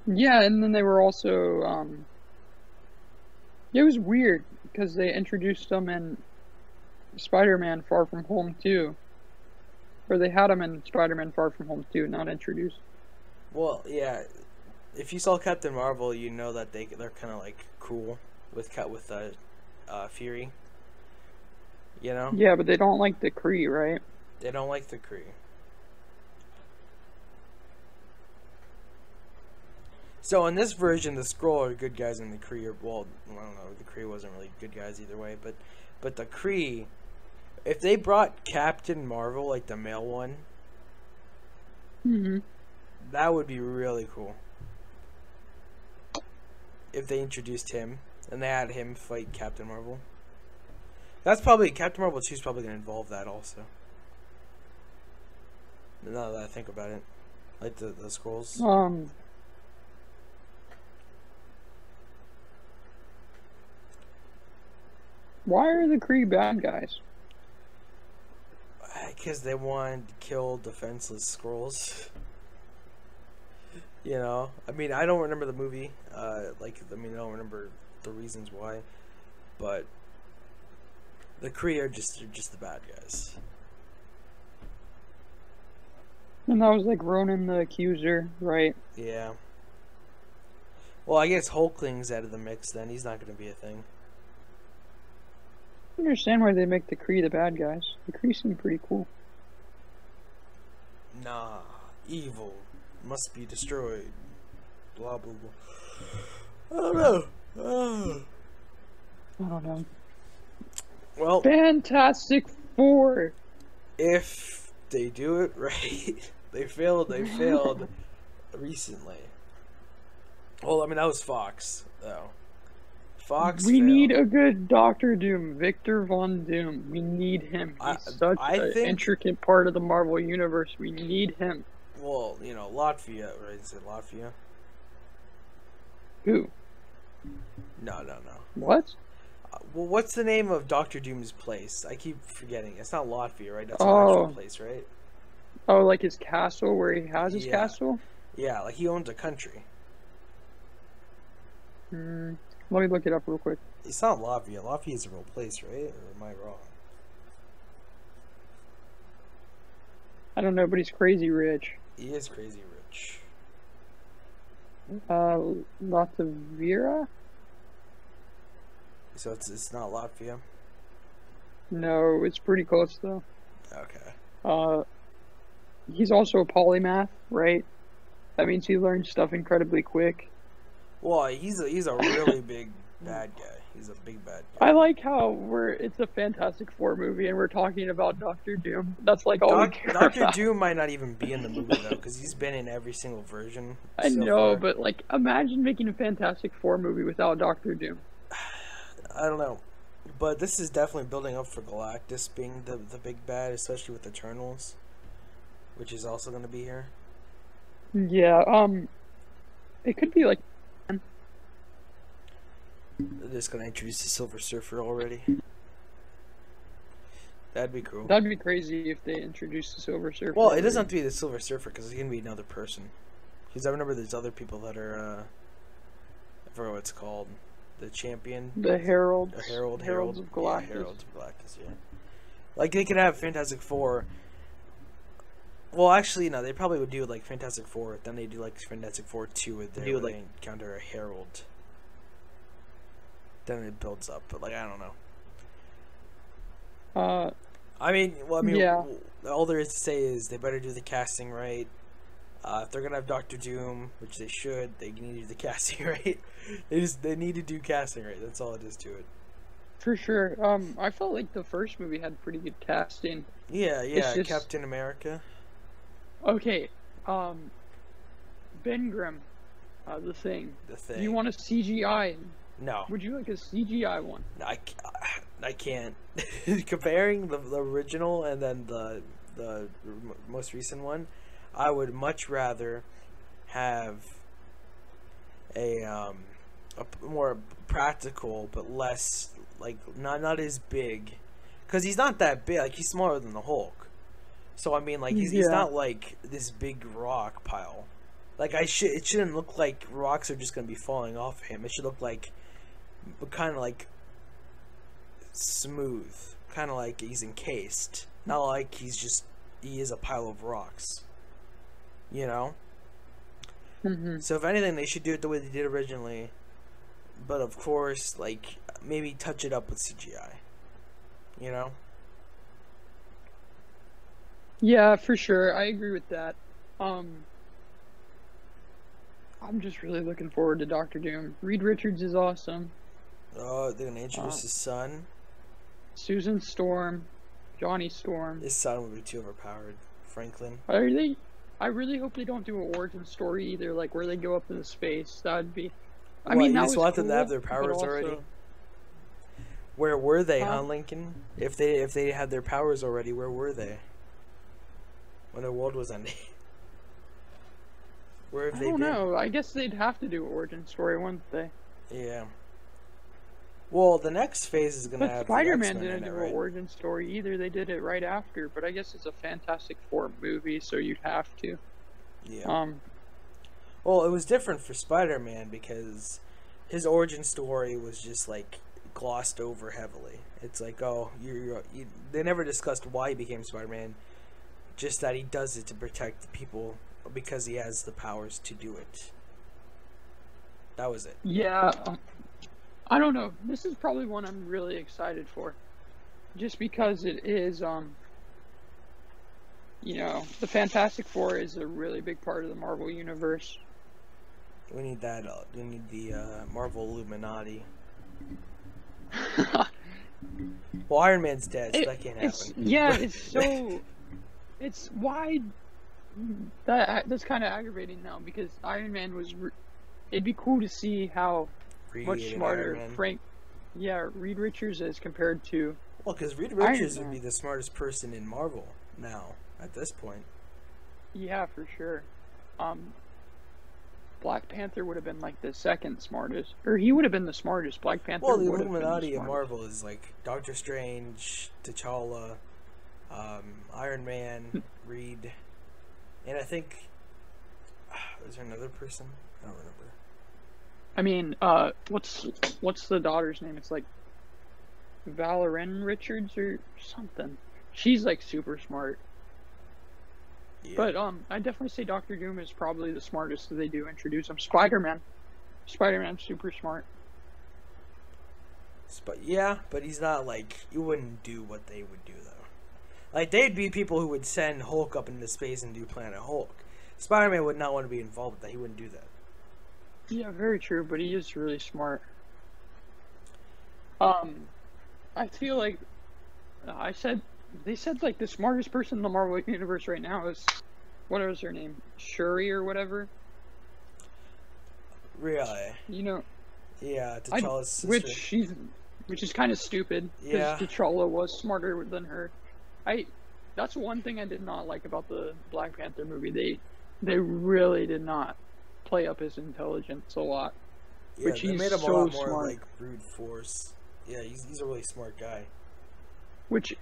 Yeah, and then they were also it was weird because they introduced them in Spider-Man Far From Home 2. Or they had them in Spider-Man Far From Home 2, not introduced. Well, yeah. If you saw Captain Marvel, you know that they're kind of like cool with Fury. You know? Yeah, but they don't like the Kree, right? They don't like the Kree. So in this version, the Skrull are good guys, and the Kree are, well, I don't know, the Kree wasn't really good guys either way, but the Kree, if they brought Captain Marvel, like the male one, that would be really cool. If they introduced him, and they had him fight Captain Marvel. That's probably, Captain Marvel 2 is probably going to involve that also. Now that I think about it. Like the Skrulls. Why are the Kree bad guys? Because they wanted to kill defenseless Skrulls. You know? I mean, I don't remember the movie. I don't remember the reasons why. But the Kree are just the bad guys. And that was like Ronan the Accuser, right? Yeah. Well, I guess Hulkling's out of the mix then. He's not going to be a thing. I understand why they make the Kree the bad guys. The Kree seem pretty cool. Nah. Evil must be destroyed. Blah, blah, blah. I don't know. I don't know. Well, Fantastic Four. If they do it right, they failed recently. Well, I mean, that was Fox, though. Fox We failed. need a good Doctor Doom, Victor Von Doom. We need him. He's such an intricate part of the Marvel Universe. We need him. Well, you know, Latvia, right? Is it Latvia? Who? No. What? Well, what's the name of Doctor Doom's place? I keep forgetting. It's not Latvia, right? That's an actual place, right? Oh, like his castle, where he has his castle? Yeah, like he owns a country. Let me look it up real quick. It's not Latvia. Latvia is a real place, right? Or am I wrong? I don't know, but he's crazy rich. He is crazy rich. Latvia? So it's not Latvia? No, it's pretty close though. Okay. He's also a polymath, right? That means he learns stuff incredibly quick. Well, he's a really big bad guy. He's a big bad guy. I like how it's a Fantastic Four movie and we're talking about Doctor Doom. That's like all we care Doctor about. Doom might not even be in the movie though, because he's been in every single version. I know, but like, imagine making a Fantastic Four movie without Doctor Doom. I don't know, but this is definitely building up for Galactus being the big bad, especially with Eternals, which is also going to be here. Yeah, it could be like. They're just going to introduce the Silver Surfer already. That'd be cool. That'd be crazy if they introduced the Silver Surfer. Well, it doesn't have to be the Silver Surfer because it's going to be another person. Because I remember there's other people that are, I forget what it's called. The champion, the Heralds, Heralds of Galactus. Yeah, Heralds of Galactus. Yeah, like they could have Fantastic Four. Well, actually, no, they probably would do like Fantastic Four. Then they do like Fantastic Four 2 with they encounter a Herald. Then it builds up, but like I don't know. I mean, yeah. All there is to say is they better do the casting right. If they're gonna have Doctor Doom, which they should, they need to do the casting right. They need to do casting right. That's all it is to it. For sure. I felt like the first movie had pretty good casting. Yeah. Just... Captain America. Okay. Ben Grimm, The Thing. The Thing. Do you want a CGI? No. Would you like a CGI one? I can't. Comparing the original and then the most recent one, I would much rather have a more practical but less like not as big, because he's not that big. Like he's smaller than the Hulk, so I mean like he's not like this big rock pile. Like it shouldn't look like rocks are just gonna be falling off of him. It should look like kind of like smooth, kind of like he's encased, not like he is a pile of rocks. You know? Mm-hmm. So if anything, they should do it the way they did originally. But of course, like, maybe touch it up with CGI. You know? Yeah, for sure. I agree with that. I'm just really looking forward to Doctor Doom. Reed Richards is awesome. Oh, they're going to introduce his son. Susan Storm. Johnny Storm. His son would be too overpowered. Franklin. Are they... I really hope they don't do an origin story either, like where they go up into space. That'd be. I mean, you that just was want cool, them to have their powers also... already. Where were they, huh, Lincoln? If they had their powers already, where were they? When the world was ending. Where have they been? I don't know. I guess they'd have to do an origin story, wouldn't they? Yeah. Well, the next phase is gonna have Spider-Man the X-Men didn't in it, do right? an origin story either. They did it right after, but I guess it's a Fantastic Four movie, so you'd have to. Yeah. Well, it was different for Spider-Man because his origin story was just like glossed over heavily. It's like, oh, they never discussed why he became Spider-Man, just that he does it to protect the people because he has the powers to do it. That was it. Yeah. I don't know. This is probably one I'm really excited for. Just because it is, you know, the Fantastic Four is a really big part of the Marvel Universe. We need that. We need the Marvel Illuminati. Well, Iron Man's dead, so that can't happen. Yeah, it's so... It's why... That's kind of aggravating now, because Iron Man was... It'd be cool to see how much smarter. Frank, yeah, Reed Richards as compared to. Well, because Reed Richards would be the smartest person in Marvel now at this point. Yeah, for sure. Black Panther would have been like the second smartest, or he would have been the smartest. Black Panther. Well, the would have been Illuminati of Marvel is like Doctor Strange, T'Challa, Iron Man, Reed, and I think is there another person? I don't remember. I mean, what's the daughter's name? It's like Valerie Richards or something. She's like super smart. Yeah. But I definitely say Doctor Doom is probably the smartest that they do introduce him. Spider-Man's super smart. Yeah, but he's not like, you wouldn't do what they would do though. Like they'd be people who would send Hulk up into space and do Planet Hulk. Spider-Man would not want to be involved with that. He wouldn't do that. Yeah, very true, but he is really smart. I feel like they said like the smartest person in the Marvel universe right now is, what is her name? Shuri or whatever. Really? You know. Yeah, T'Challa's sister. Which is kind of stupid. Yeah. Because T'Challa was smarter than her. That's one thing I did not like about the Black Panther movie. They really did not play up his intelligence a lot. Yeah, which they he's made him so a lot more smart. like brute force. Yeah, he's a really smart guy.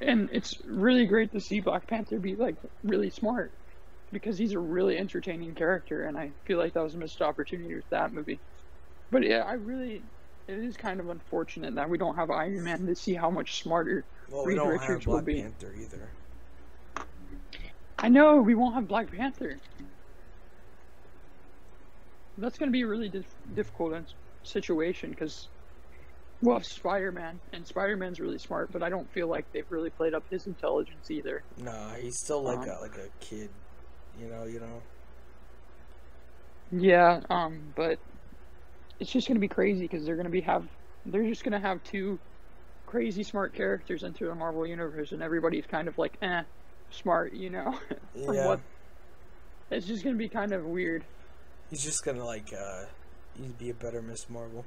And it's really great to see Black Panther be like really smart, because he's a really entertaining character, and I feel like that was a missed opportunity with that movie. But yeah, it is kind of unfortunate that we don't have Iron Man to see how much smarter Reed Richards will be. We don't have Black Panther either. I know, we won't have Black Panther. That's going to be a really difficult situation, because we'll have Spider-Man, and Spider-Man's really smart, but I don't feel like they've really played up his intelligence either. Nah, he's still like a kid, you know. Yeah, but it's just going to be crazy, because they're just going to have two crazy smart characters into the Marvel universe, and everybody's kind of like, smart, you know? Yeah. It's just going to be kind of weird. He's just going to like, he'd be a better Miss Marvel.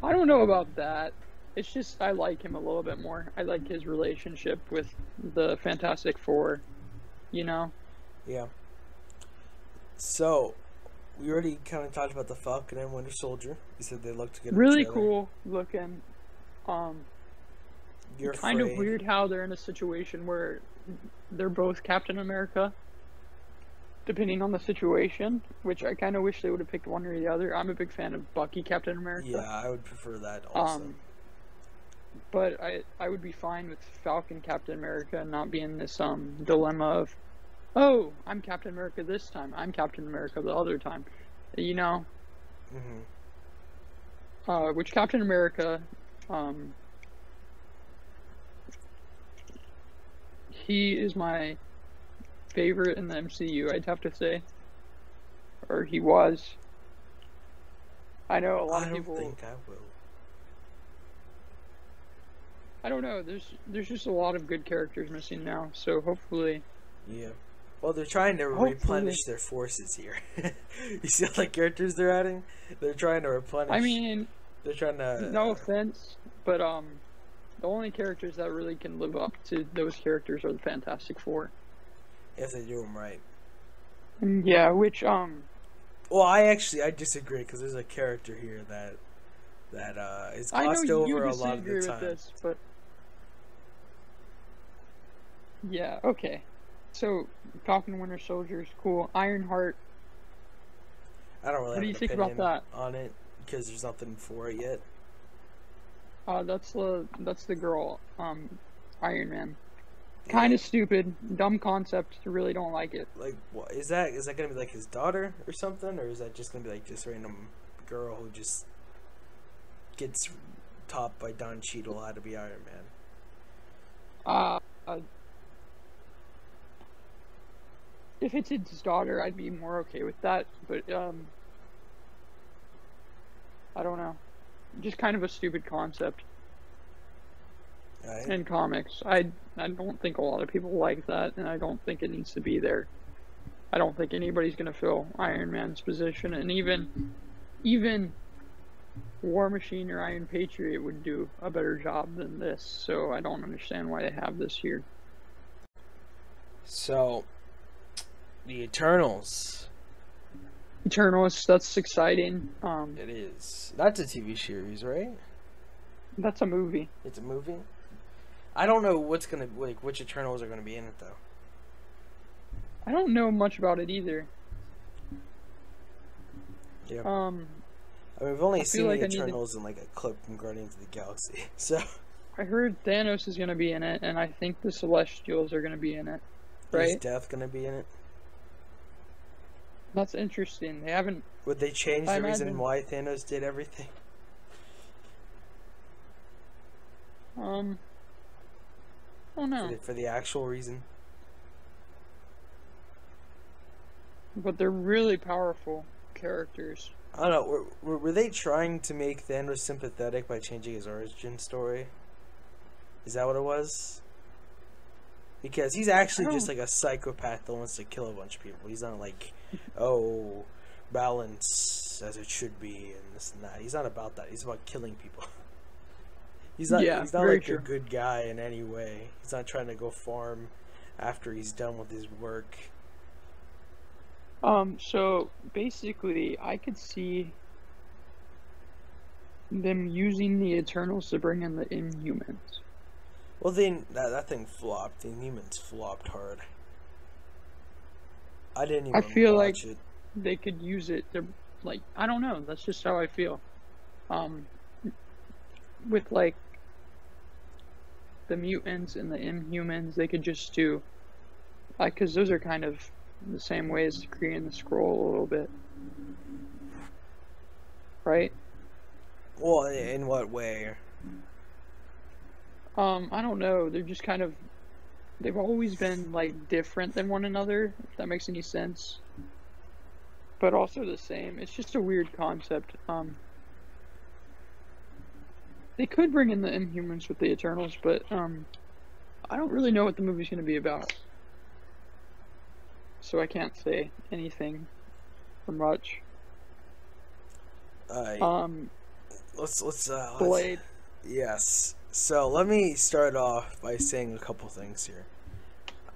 I don't know about that. It's just I like him a little bit more. I like his relationship with the Fantastic Four, you know? Yeah. So, we already kind of talked about the Falcon and Winter Soldier. You said they looked good. Really cool looking. You're kind of weird how they're in a situation where they're both Captain America, depending on the situation, which I kind of wish they would have picked one or the other. I'm a big fan of Bucky Captain America. Yeah, I would prefer that also. But I would be fine with Falcon Captain America and not be in this dilemma of, oh, I'm Captain America this time, I'm Captain America the other time, you know? Mm-hmm. Which Captain America, he is my favorite in the MCU, I'd have to say. Or he was. I know a lot of people. I don't think I will. I don't know. There's just a lot of good characters missing now. So hopefully. Yeah. Well, they're trying to replenish their forces here. You see all the characters they're adding? They're trying to replenish. I mean, they're trying to. No offense, but the only characters that really can live up to those characters are the Fantastic Four. If they do them right. Yeah, which Well, I disagree, because there's a character here that is glossed over a lot of the time. This, but yeah, okay. So Falcon Winter Soldier is cool. Ironheart. I don't really. What do you think about that? On it, because there's nothing for it yet. That's the girl, Iron Man. Kind of stupid, dumb concept. Really don't like it. Like, what is that? Is that gonna be like his daughter or something, or is that just gonna be like this random girl who just gets taught by Don Cheadle how to be Iron Man? If it's his daughter, I'd be more okay with that. But I don't know. Just kind of a stupid concept. In comics, I don't think a lot of people like that, and I don't think it needs to be there. I don't think anybody's gonna fill Iron Man's position, and even War Machine or Iron Patriot would do a better job than this. So I don't understand why they have this here. So, the Eternals. Eternals, that's exciting. It is. That's a TV series, right? That's a movie. It's a movie. I don't know what's gonna which Eternals are gonna be in it though. I don't know much about it either. Yeah. I mean, we've only seen the Eternals in like a clip from Guardians of the Galaxy. So I heard Thanos is gonna be in it, and I think the Celestials are gonna be in it. Right? Is Death gonna be in it? That's interesting. They haven't. Would they change the reason why Thanos did everything? I don't know. For the actual reason. But they're really powerful characters. I don't know. Were they trying to make Thanos sympathetic by changing his origin story? Is that what it was? Because he's actually just like a psychopath that wants to kill a bunch of people. He's not like, oh, balance as it should be and this and that. He's not about that. He's about killing people. He's not like a good guy in any way. He's not trying to go farm after he's done with his work. So basically I could see them using the Eternals to bring in the Inhumans. Well, then that thing flopped. The Inhumans flopped hard. I didn't even watch it. I feel like they could use it to, like, I don't know. That's just how I feel. With like the mutants and the Inhumans, they could just do, like, because those are kind of the same way as the Kree and the Skrull a little bit, right? Well, in what way? I don't know. They're just kind of, they've always been like different than one another, if that makes any sense. But also the same. It's just a weird concept. They could bring in the Inhumans with the Eternals, but I don't really know what the movie's going to be about. So I can't say anything for much. Let's Blade. Yes. So let me start off by saying a couple things here.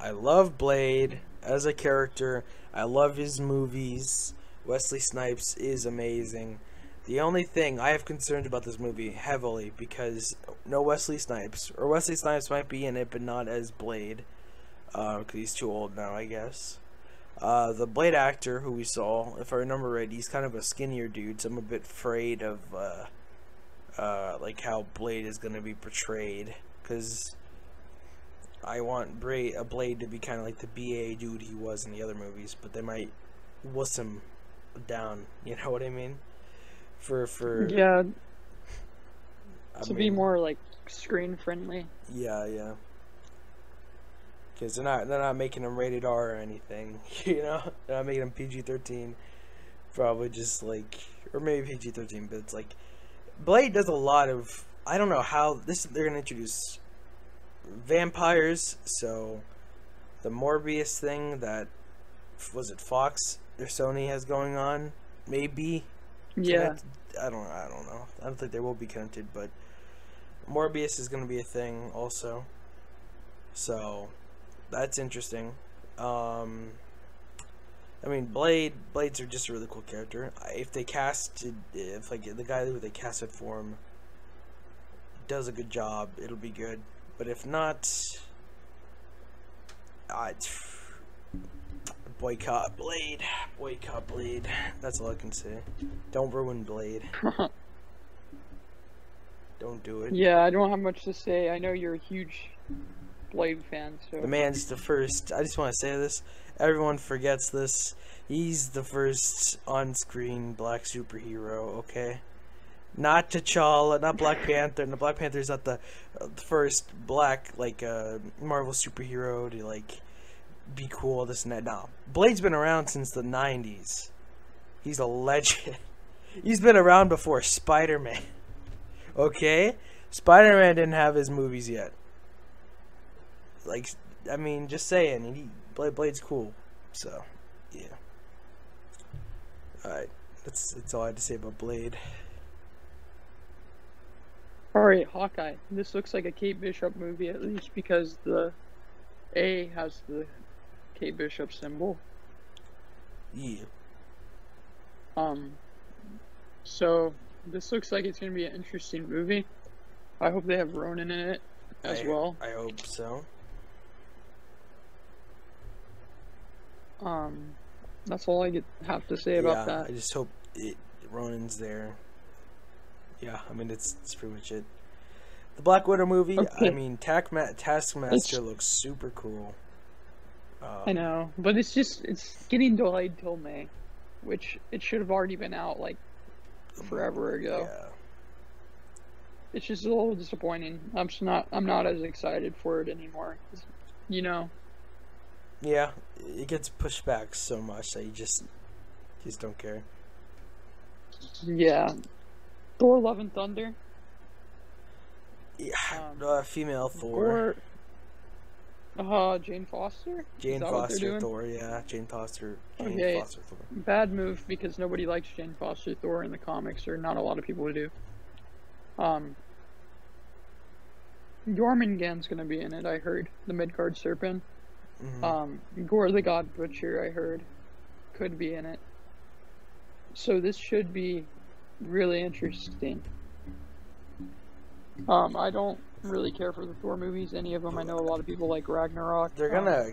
I love Blade as a character. I love his movies. Wesley Snipes is amazing. The only thing I have concerned about this movie heavily, because no Wesley Snipes, or Wesley Snipes might be in it, but not as Blade, because he's too old now, I guess. The Blade actor who we saw, if I remember right, he's kind of a skinnier dude, so I'm a bit afraid of like how Blade is going to be portrayed, because I want Blade to be kind of like the BA dude he was in the other movies, but they might wuss him down, you know what I mean? Yeah, to be more like screen friendly. Yeah. Because they're not making him rated R or anything, you know? They're not making him PG-13. Probably just like, or maybe PG-13, but it's like, Blade does a lot of, I don't know how, they're going to introduce vampires, so the Morbius thing that, was it Fox or Sony has going on, maybe? Yeah. I don't know. I don't think they will be connected, but Morbius is going to be a thing also. So that's interesting. I mean, Blades are just a really cool character. If they casted, if like the guy who they casted for him does a good job, it'll be good. But if not, boycott Blade. Boycott Blade. That's all I can say. Don't ruin Blade. Don't do it. Yeah, I don't have much to say. I know you're a huge Blade fan, so. The man's the first. I just want to say this. Everyone forgets this. He's the first on-screen black superhero, okay? Not T'Challa, not Black Panther. And the Black Panther's not the first black, like, Marvel superhero to, like, be cool, this and that. No. Blade's been around since the 90s. He's a legend. He's been around before Spider-Man. Okay? Spider-Man didn't have his movies yet. Like, I mean, just saying. Blade's cool. So, Yeah. Alright, that's all I had to say about Blade. Alright, Hawkeye. This looks like a Kate Bishop movie, at least because the A has the Kate Bishop symbol. Yeah. So this looks like it's gonna be an interesting movie. I hope they have Ronan in it as well. I hope so. That's all I have to say about that. I just hope Ronan's there. Yeah, I mean it's pretty much it. The Black Widow movie. Okay. I mean, Taskmaster looks super cool. I know, but it's getting delayed till May, which it should have already been out like forever ago. Yeah. It's just a little disappointing. I'm not as excited for it anymore. You know. Yeah, it gets pushed back so much that you just don't care. Yeah. Thor: Love and Thunder. Yeah, female Thor. Jane Foster. Jane Foster Thor. Yeah, Jane Foster. Foster Thor. Bad move because nobody likes Jane Foster Thor in the comics, or not a lot of people do. Jormungand's gonna be in it. I heard the Midgard Serpent. Gore the God Butcher, I heard, could be in it. So this should be really interesting. I don't really care for the Thor movies, any of them. I know a lot of people like Ragnarok. They're gonna,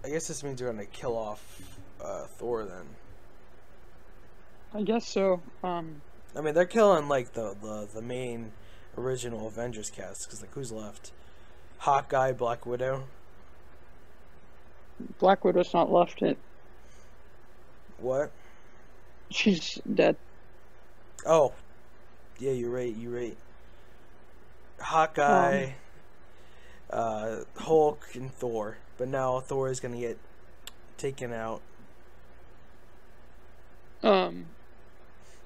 I guess this means they're gonna kill off Thor then. I guess so. I mean, they're killing like the main original Avengers cast, because like who's left? Hawkeye, Black Widow. Black Widow's not left it. What? She's dead. Oh, yeah, you're right. Hawkeye, Hulk, and Thor. But now Thor is gonna get taken out.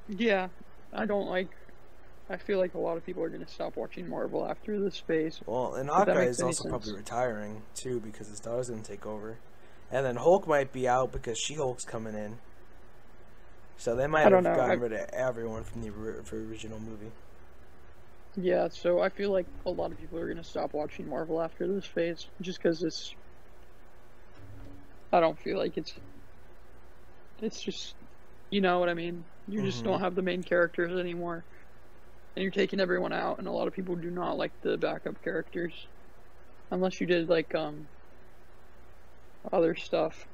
Yeah, I feel like a lot of people are gonna stop watching Marvel after this phase. Well, and Hawkeye is also probably retiring too, because his daughter's gonna take over. And then Hulk might be out because She-Hulk's coming in. So they might have gotten rid of everyone from the original movie. Yeah, so I feel like a lot of people are gonna stop watching Marvel after this phase, just because I don't feel like it's just, you know what I mean? You just don't have the main characters anymore, and you're taking everyone out, and a lot of people do not like the backup characters, unless you did like other stuff.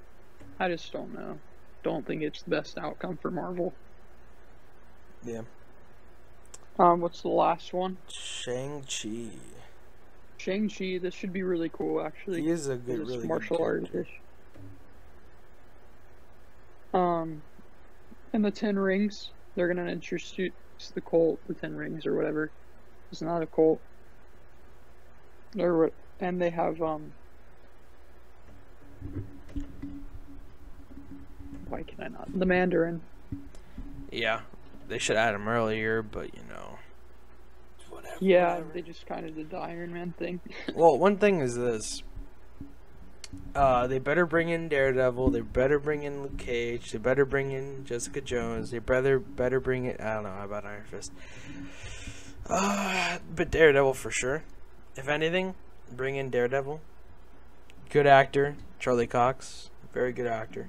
I just don't know. Don't think it's the best outcome for Marvel. Yeah. What's the last one? Shang-Chi. Shang-Chi, this should be really cool, actually. He is a really martial artist. And the 10 Rings, they're gonna introduce the cult, the 10 Rings or whatever. It's not a cult. And they have why can I not? The Mandarin. Yeah, they should add him earlier, but you know, whatever. Yeah, they just kind of did the Iron Man thing. Well, one thing is this. They better bring in Daredevil. They better bring in Luke Cage. They better bring in Jessica Jones. They better bring in, I don't know how about Iron Fist. But Daredevil for sure. If anything, bring in Daredevil. Good actor, Charlie Cox. Very good actor.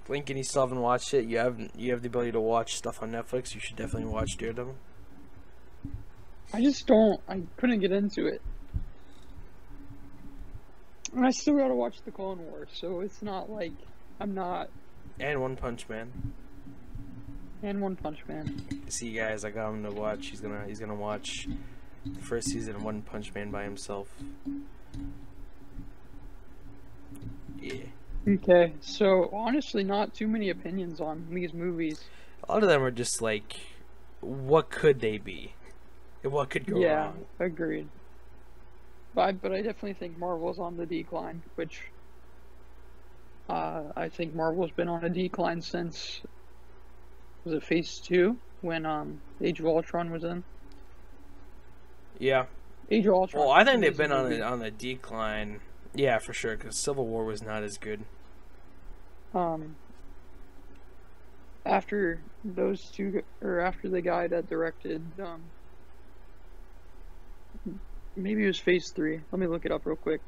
Lincoln, you still haven't watched it. You have the ability to watch stuff on Netflix. You should definitely watch Daredevil. I couldn't get into it. And I still gotta watch the Clone Wars, so it's not like I'm not. And One Punch Man. See, guys, I got him to watch. He's gonna watch the first season of One Punch Man by himself. Yeah. Okay, so honestly, not too many opinions on these movies. A lot of them are just like, what could they be? What could go wrong? Yeah, agreed. But I definitely think Marvel's on the decline, which I think Marvel's been on a decline since, was it Phase 2 when Age of Ultron was in? Yeah. Age of Ultron. Well, I think they've been on the decline. Yeah, for sure, because Civil War was not as good. Um, after those two, or after the guy that directed, maybe it was Phase 3. Let me look it up real quick.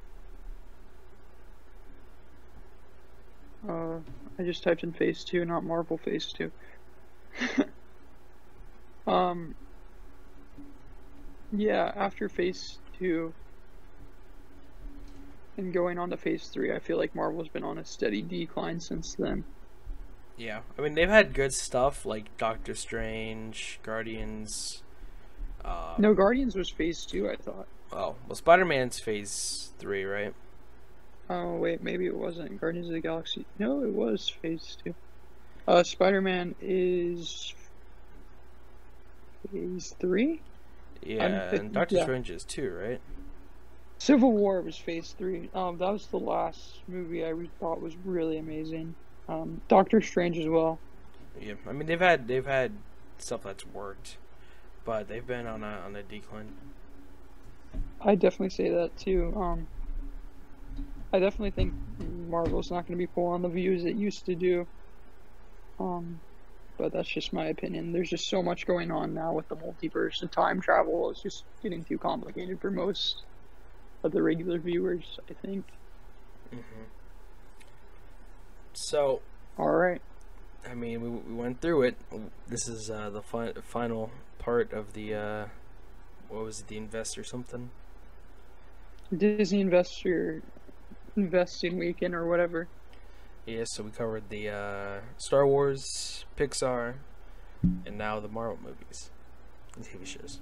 I just typed in Phase 2, not Marvel Phase 2. Yeah, after Phase 2 and going on to Phase 3, I feel like Marvel's been on a steady decline since then. Yeah, I mean, they've had good stuff like Doctor Strange, Guardians. No, Guardians was Phase 2, I thought. Oh, well, Spider-Man's Phase 3, right? Oh, wait, maybe it wasn't. Guardians of the Galaxy. No, it was Phase 2. Spider-Man is Phase 3? Yeah, and Doctor Strange is 2, right? Civil War was Phase 3. That was the last movie I thought was really amazing. Doctor Strange as well. Yeah, I mean they've had stuff that's worked, but they've been on a decline. I definitely say that too. I definitely think Marvel's not going to be pulling the views it used to do. But that's just my opinion. There's just so much going on now with the multiverse and time travel. It's just getting too complicated for most of the regular viewers, I think. So, all right. I mean, we went through it. This is the final part of the what was it, the Investor something? Disney Investing Weekend or whatever. Yeah, so we covered the Star Wars, Pixar, and now the Marvel movies and TV shows.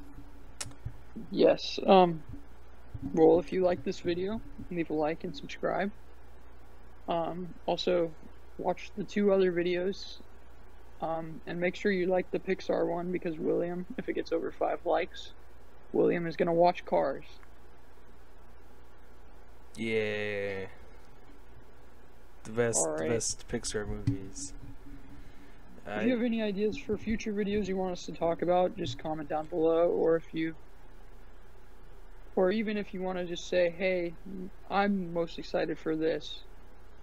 Yes. Well, if you like this video, leave a like and subscribe. Also, watch the 2 other videos. And make sure you like the Pixar one, because William, if it gets over 5 likes, William is going to watch Cars. Yeah. The best Pixar movies. If you have any ideas for future videos you want us to talk about, just comment down below, or even if you want to just say, hey, I'm most excited for this,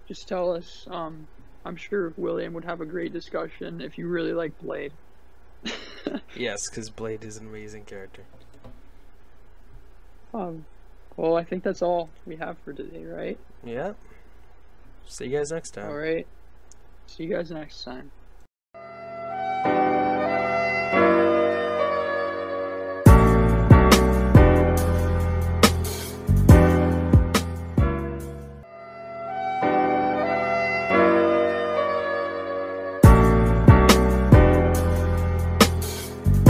just tell us. I'm sure William would have a great discussion if you really like Blade. Yes, because Blade is an amazing character. Well, I think that's all we have for today, right? Yeah. See you guys next time. Alright. See you guys next time.